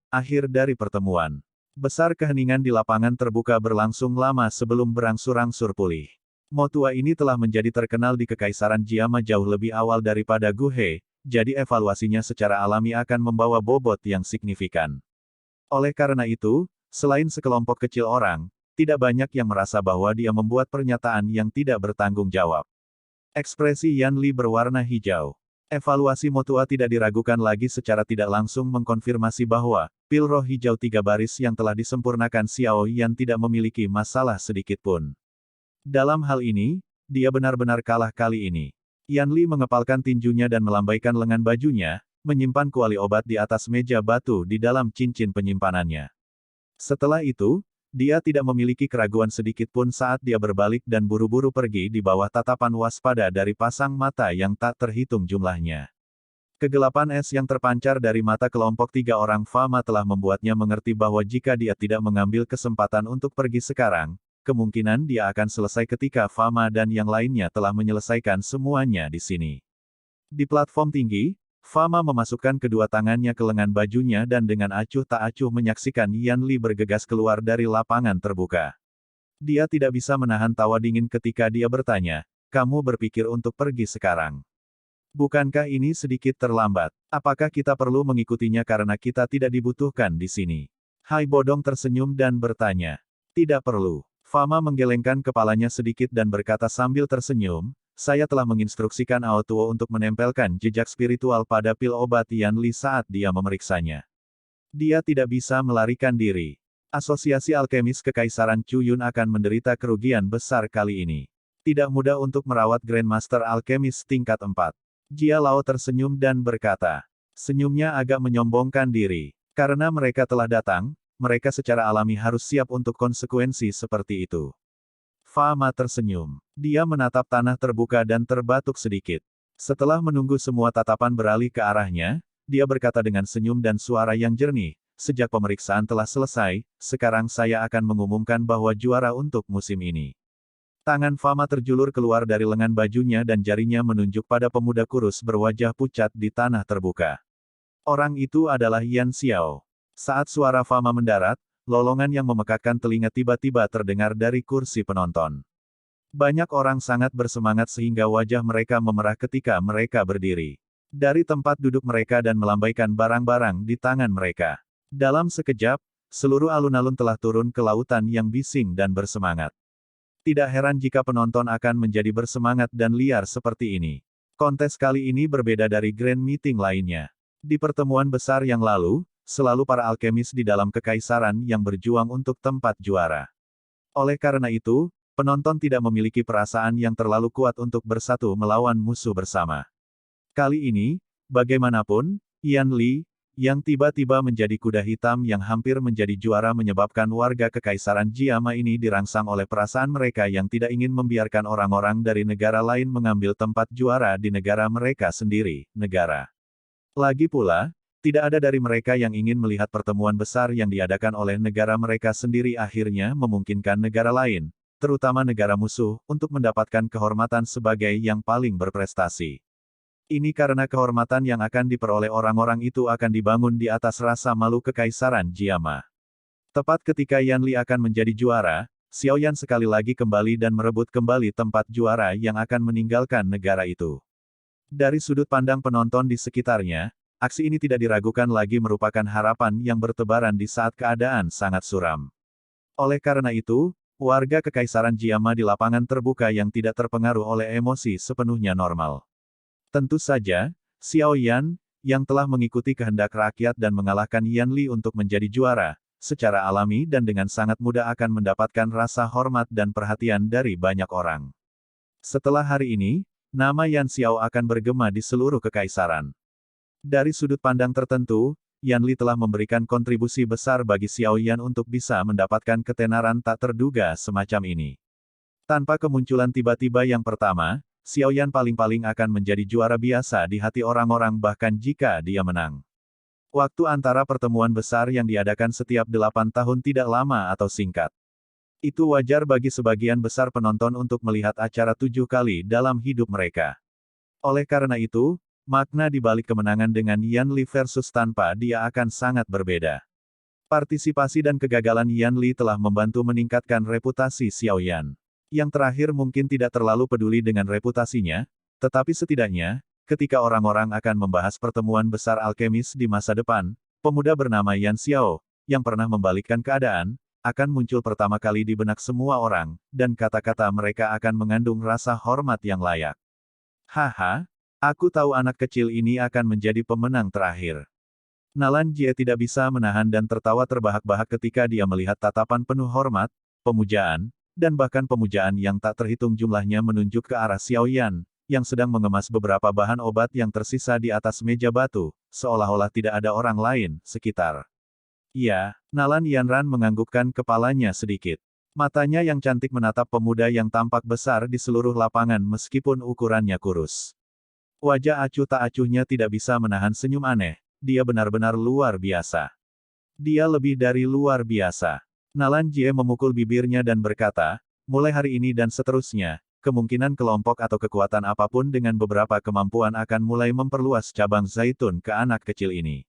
Akhir dari Pertemuan. Besar keheningan di lapangan terbuka berlangsung lama sebelum berangsur-angsur pulih. Mo tua ini telah menjadi terkenal di kekaisaran Jiama jauh lebih awal daripada Gu He, jadi evaluasinya secara alami akan membawa bobot yang signifikan. Oleh karena itu, selain sekelompok kecil orang, tidak banyak yang merasa bahwa dia membuat pernyataan yang tidak bertanggung jawab. Ekspresi Yan Li berwarna hijau. Evaluasi Mo tua tidak diragukan lagi secara tidak langsung mengkonfirmasi bahwa pil roh hijau 3 baris yang telah disempurnakan Xiao Yan tidak memiliki masalah sedikit pun. Dalam hal ini, dia benar-benar kalah kali ini. Yan Li mengepalkan tinjunya dan melambaikan lengan bajunya, menyimpan kuali obat di atas meja batu di dalam cincin penyimpanannya. Setelah itu, dia tidak memiliki keraguan sedikit pun saat dia berbalik dan buru-buru pergi di bawah tatapan waspada dari pasang mata yang tak terhitung jumlahnya. Kegelapan es yang terpancar dari mata kelompok 3 orang Fama telah membuatnya mengerti bahwa jika dia tidak mengambil kesempatan untuk pergi sekarang, kemungkinan dia akan selesai ketika Fama dan yang lainnya telah menyelesaikan semuanya di sini. Di platform tinggi, Fama memasukkan kedua tangannya ke lengan bajunya dan dengan acuh tak acuh menyaksikan Yan Li bergegas keluar dari lapangan terbuka. Dia tidak bisa menahan tawa dingin ketika dia bertanya, "Kamu berpikir untuk pergi sekarang? Bukankah ini sedikit terlambat? Apakah kita perlu mengikutinya karena kita tidak dibutuhkan di sini?" Hai Bodong tersenyum dan bertanya, "Tidak perlu." Fama menggelengkan kepalanya sedikit dan berkata sambil tersenyum, "Saya telah menginstruksikan Ao Tuo untuk menempelkan jejak spiritual pada pil obat Yan Li saat dia memeriksanya. Dia tidak bisa melarikan diri. Asosiasi Alkemis Kekaisaran Cuyun akan menderita kerugian besar kali ini. Tidak mudah untuk merawat Grandmaster Alkemis tingkat 4. Jia Lao tersenyum dan berkata, senyumnya agak menyombongkan diri. Karena mereka telah datang, mereka secara alami harus siap untuk konsekuensi seperti itu. Fama tersenyum. Dia menatap tanah terbuka dan terbatuk sedikit. Setelah menunggu semua tatapan beralih ke arahnya, dia berkata dengan senyum dan suara yang jernih, sejak pemeriksaan telah selesai, sekarang saya akan mengumumkan bahwa juara untuk musim ini. Tangan Fama terjulur keluar dari lengan bajunya dan jarinya menunjuk pada pemuda kurus berwajah pucat di tanah terbuka. Orang itu adalah Yan Xiao. Saat suara Fama mendarat, lolongan yang memekakkan telinga tiba-tiba terdengar dari kursi penonton. Banyak orang sangat bersemangat sehingga wajah mereka memerah ketika mereka berdiri dari tempat duduk mereka dan melambaikan barang-barang di tangan mereka. Dalam sekejap, seluruh alun-alun telah turun ke lautan yang bising dan bersemangat. Tidak heran jika penonton akan menjadi bersemangat dan liar seperti ini. Kontes kali ini berbeda dari Grand Meeting lainnya. Di pertemuan besar yang lalu, selalu para alkemis di dalam kekaisaran yang berjuang untuk tempat juara. Oleh karena itu, penonton tidak memiliki perasaan yang terlalu kuat untuk bersatu melawan musuh bersama. Kali ini, bagaimanapun, Yan Li, yang tiba-tiba menjadi kuda hitam yang hampir menjadi juara menyebabkan warga kekaisaran Jiama ini dirangsang oleh perasaan mereka yang tidak ingin membiarkan orang-orang dari negara lain mengambil tempat juara di negara mereka sendiri, negara. Lagi pula, tidak ada dari mereka yang ingin melihat pertemuan besar yang diadakan oleh negara mereka sendiri akhirnya memungkinkan negara lain, terutama negara musuh, untuk mendapatkan kehormatan sebagai yang paling berprestasi. Ini karena kehormatan yang akan diperoleh orang-orang itu akan dibangun di atas rasa malu kekaisaran Jiama. Tepat ketika Yan Li akan menjadi juara, Xiao Yan sekali lagi kembali dan merebut kembali tempat juara yang akan meninggalkan negara itu. Dari sudut pandang penonton di sekitarnya, aksi ini tidak diragukan lagi merupakan harapan yang bertebaran di saat keadaan sangat suram. Oleh karena itu, warga Kekaisaran Jiama di lapangan terbuka yang tidak terpengaruh oleh emosi sepenuhnya normal. Tentu saja, Xiao Yan, yang telah mengikuti kehendak rakyat dan mengalahkan Yan Li untuk menjadi juara, secara alami dan dengan sangat mudah akan mendapatkan rasa hormat dan perhatian dari banyak orang. Setelah hari ini, nama Yan Xiao akan bergema di seluruh kekaisaran. Dari sudut pandang tertentu, Yan Li telah memberikan kontribusi besar bagi Xiao Yan untuk bisa mendapatkan ketenaran tak terduga semacam ini. Tanpa kemunculan tiba-tiba yang pertama, Xiao Yan paling-paling akan menjadi juara biasa di hati orang-orang bahkan jika dia menang. Waktu antara pertemuan besar yang diadakan setiap 8 tahun tidak lama atau singkat. Itu wajar bagi sebagian besar penonton untuk melihat acara 7 kali dalam hidup mereka. Oleh karena itu, makna di balik kemenangan dengan Yan Li versus tanpa dia akan sangat berbeda. Partisipasi dan kegagalan Yan Li telah membantu meningkatkan reputasi Xiao Yan. Yang terakhir mungkin tidak terlalu peduli dengan reputasinya, tetapi setidaknya, ketika orang-orang akan membahas pertemuan besar alkemis di masa depan, pemuda bernama Yan Xiao, yang pernah membalikkan keadaan, akan muncul pertama kali di benak semua orang, dan kata-kata mereka akan mengandung rasa hormat yang layak. Haha. Aku tahu anak kecil ini akan menjadi pemenang terakhir. Nalan Jie tidak bisa menahan dan tertawa terbahak-bahak ketika dia melihat tatapan penuh hormat, pemujaan, dan bahkan pemujaan yang tak terhitung jumlahnya menunjuk ke arah Xiao Yan, yang sedang mengemas beberapa bahan obat yang tersisa di atas meja batu, seolah-olah tidak ada orang lain sekitar. Ya, Nalan Yanran menganggukkan kepalanya sedikit. Matanya yang cantik menatap pemuda yang tampak besar di seluruh lapangan meskipun ukurannya kurus. Wajah acuh tak acuhnya tidak bisa menahan senyum aneh, dia benar-benar luar biasa. Dia lebih dari luar biasa. Nalan Jie memukul bibirnya dan berkata, mulai hari ini dan seterusnya, kemungkinan kelompok atau kekuatan apapun dengan beberapa kemampuan akan mulai memperluas cabang zaitun ke anak kecil ini.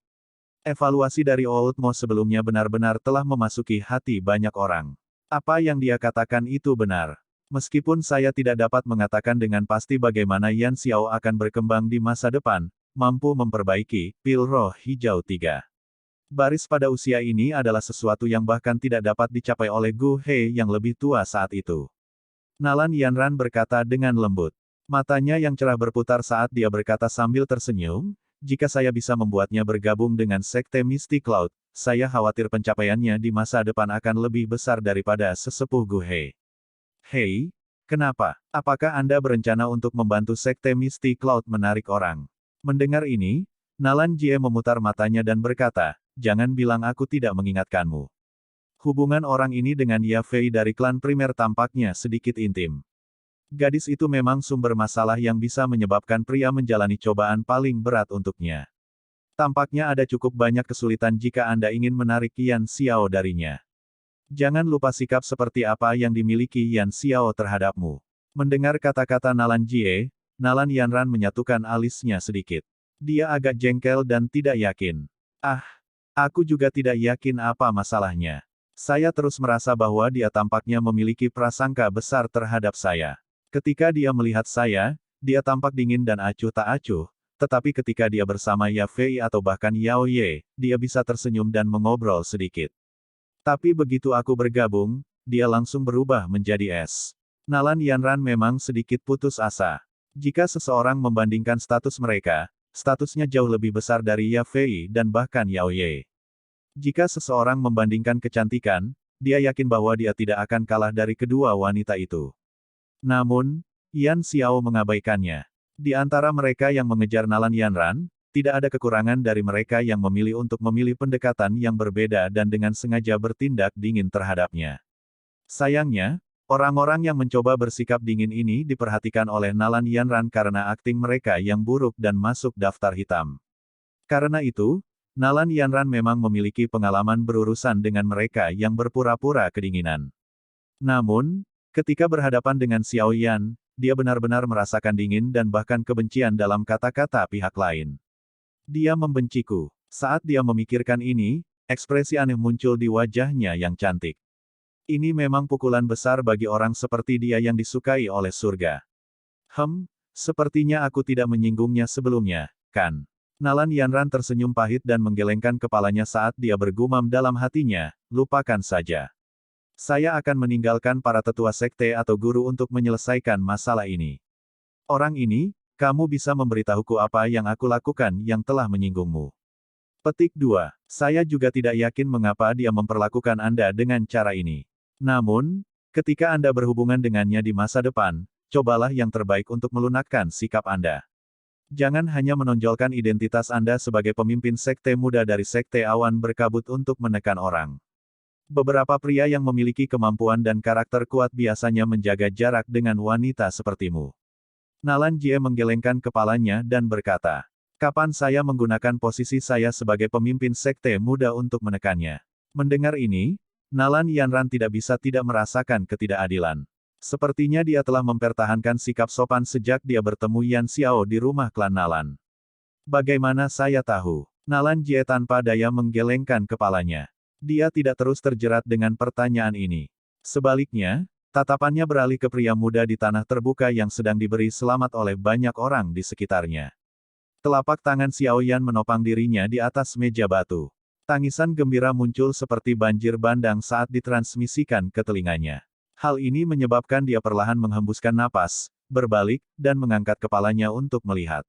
Evaluasi dari Old Mo sebelumnya benar-benar telah memasuki hati banyak orang. Apa yang dia katakan itu benar. Meskipun saya tidak dapat mengatakan dengan pasti bagaimana Yan Xiao akan berkembang di masa depan, mampu memperbaiki pil roh hijau 3. Baris pada usia ini adalah sesuatu yang bahkan tidak dapat dicapai oleh Gu Hei yang lebih tua saat itu. Nalan Yanran berkata dengan lembut. Matanya yang cerah berputar saat dia berkata sambil tersenyum, jika saya bisa membuatnya bergabung dengan Sekte Misty Cloud, saya khawatir pencapaiannya di masa depan akan lebih besar daripada sesepuh Gu Hei. Hei, kenapa? Apakah Anda berencana untuk membantu Sekte Misty Cloud menarik orang? Mendengar ini, Nalan Jie memutar matanya dan berkata, jangan bilang aku tidak mengingatkanmu. Hubungan orang ini dengan Ya Fei dari klan primer tampaknya sedikit intim. Gadis itu memang sumber masalah yang bisa menyebabkan pria menjalani cobaan paling berat untuknya. Tampaknya ada cukup banyak kesulitan jika Anda ingin menarik Yan Xiao darinya. Jangan lupa sikap seperti apa yang dimiliki Yan Xiao terhadapmu. Mendengar kata-kata Nalan Jie, Nalan Yanran menyatukan alisnya sedikit. Dia agak jengkel dan tidak yakin. Ah, aku juga tidak yakin apa masalahnya. Saya terus merasa bahwa dia tampaknya memiliki prasangka besar terhadap saya. Ketika dia melihat saya, dia tampak dingin dan acuh tak acuh, tetapi ketika dia bersama Ya Fei atau bahkan Yao Ye, dia bisa tersenyum dan mengobrol sedikit. Tapi begitu aku bergabung, dia langsung berubah menjadi es. Nalan Yanran memang sedikit putus asa. Jika seseorang membandingkan status mereka, statusnya jauh lebih besar dari Ya Fei dan bahkan Yao Ye. Jika seseorang membandingkan kecantikan, dia yakin bahwa dia tidak akan kalah dari kedua wanita itu. Namun, Yan Xiao mengabaikannya. Di antara mereka yang mengejar Nalan Yanran, tidak ada kekurangan dari mereka yang memilih untuk memilih pendekatan yang berbeda dan dengan sengaja bertindak dingin terhadapnya. Sayangnya, orang-orang yang mencoba bersikap dingin ini diperhatikan oleh Nalan Yanran karena akting mereka yang buruk dan masuk daftar hitam. Karena itu, Nalan Yanran memang memiliki pengalaman berurusan dengan mereka yang berpura-pura kedinginan. Namun, ketika berhadapan dengan Xiao Yan, dia benar-benar merasakan dingin dan bahkan kebencian dalam kata-kata pihak lain. Dia membenciku. Saat dia memikirkan ini, ekspresi aneh muncul di wajahnya yang cantik. Ini memang pukulan besar bagi orang seperti dia yang disukai oleh surga. Sepertinya aku tidak menyinggungnya sebelumnya, kan? Nalan Yanran tersenyum pahit dan menggelengkan kepalanya saat dia bergumam dalam hatinya, lupakan saja. Saya akan meninggalkan para tetua sekte atau guru untuk menyelesaikan masalah ini. Orang ini, kamu bisa memberitahuku apa yang aku lakukan yang telah menyinggungmu. Petik 2. Saya juga tidak yakin mengapa dia memperlakukan Anda dengan cara ini. Namun, ketika Anda berhubungan dengannya di masa depan, cobalah yang terbaik untuk melunakkan sikap Anda. Jangan hanya menonjolkan identitas Anda sebagai pemimpin sekte muda dari sekte awan berkabut untuk menekan orang. Beberapa pria yang memiliki kemampuan dan karakter kuat biasanya menjaga jarak dengan wanita sepertimu. Nalan Jie menggelengkan kepalanya dan berkata, kapan saya menggunakan posisi saya sebagai pemimpin sekte muda untuk menekannya? Mendengar ini, Nalan Yanran tidak bisa tidak merasakan ketidakadilan. Sepertinya dia telah mempertahankan sikap sopan sejak dia bertemu Yan Xiao di rumah klan Nalan. Bagaimana saya tahu? Nalan Jie tanpa daya menggelengkan kepalanya. Dia tidak terus terjerat dengan pertanyaan ini. Sebaliknya, tatapannya beralih ke pria muda di tanah terbuka yang sedang diberi selamat oleh banyak orang di sekitarnya. Telapak tangan Xiao Yan menopang dirinya di atas meja batu. Tangisan gembira muncul seperti banjir bandang saat ditransmisikan ke telinganya. Hal ini menyebabkan dia perlahan menghembuskan napas, berbalik, dan mengangkat kepalanya untuk melihat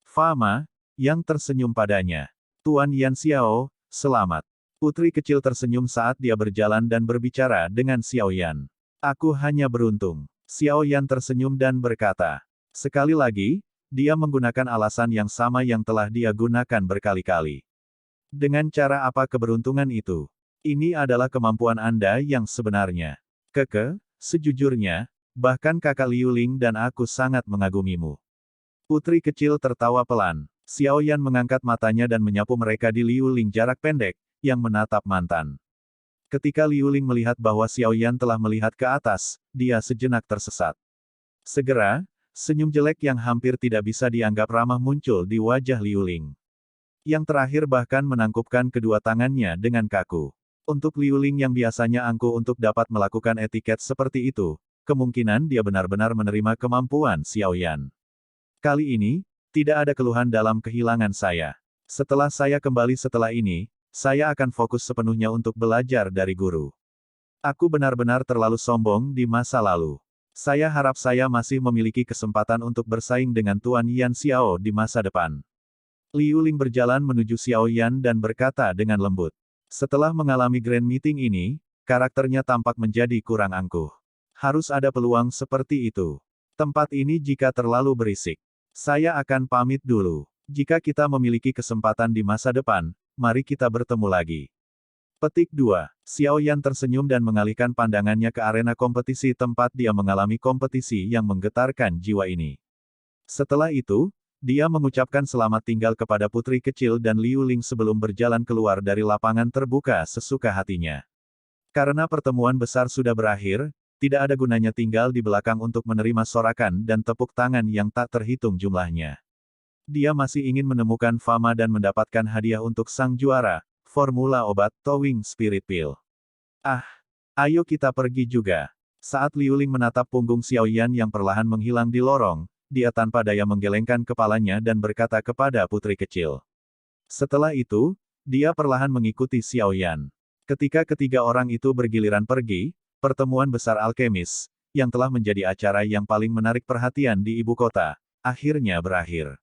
Fama, yang tersenyum padanya. Tuan Yan Xiao, selamat. Putri kecil tersenyum saat dia berjalan dan berbicara dengan Xiao Yan. Aku hanya beruntung. Xiao Yan tersenyum dan berkata. Sekali lagi, dia menggunakan alasan yang sama yang telah dia gunakan berkali-kali. Dengan cara apa keberuntungan itu? Ini adalah kemampuan Anda yang sebenarnya. Sejujurnya, bahkan kakak Liu Ling dan aku sangat mengagumimu. Putri kecil tertawa pelan. Xiao Yan mengangkat matanya dan menyapu mereka di Liu Ling jarak pendek, yang menatap mantan. Ketika Liu Ling melihat bahwa Xiao Yan telah melihat ke atas, dia sejenak tersesat. Segera, senyum jelek yang hampir tidak bisa dianggap ramah muncul di wajah Liu Ling. Yang terakhir bahkan menangkupkan kedua tangannya dengan kaku. Untuk Liu Ling yang biasanya angkuh untuk dapat melakukan etiket seperti itu, kemungkinan dia benar-benar menerima kemampuan Xiao Yan. Kali ini, tidak ada keluhan dalam kehilangan saya. Setelah saya kembali setelah ini, saya akan fokus sepenuhnya untuk belajar dari guru. Aku benar-benar terlalu sombong di masa lalu. Saya harap saya masih memiliki kesempatan untuk bersaing dengan Tuan Yan Xiao di masa depan. Liu Ling berjalan menuju Xiao Yan dan berkata dengan lembut. Setelah mengalami grand meeting ini, karakternya tampak menjadi kurang angkuh. Harus ada peluang seperti itu. Tempat ini jika terlalu berisik. Saya akan pamit dulu. Jika kita memiliki kesempatan di masa depan, mari kita bertemu lagi. Petik 2. Xiao Yan tersenyum dan mengalihkan pandangannya ke arena kompetisi tempat dia mengalami kompetisi yang menggetarkan jiwa ini. Setelah itu, dia mengucapkan selamat tinggal kepada putri kecil dan Liu Ling sebelum berjalan keluar dari lapangan terbuka sesuka hatinya. Karena pertemuan besar sudah berakhir, tidak ada gunanya tinggal di belakang untuk menerima sorakan dan tepuk tangan yang tak terhitung jumlahnya. Dia masih ingin menemukan Fama dan mendapatkan hadiah untuk sang juara, formula obat Towing Spirit Pill. Ah, ayo kita pergi juga. Saat Liu Ling menatap punggung Xiao Yan yang perlahan menghilang di lorong, dia tanpa daya menggelengkan kepalanya dan berkata kepada putri kecil. Setelah itu, dia perlahan mengikuti Xiao Yan. Ketika ketiga orang itu bergiliran pergi, pertemuan besar alkemis, yang telah menjadi acara yang paling menarik perhatian di ibu kota, akhirnya berakhir.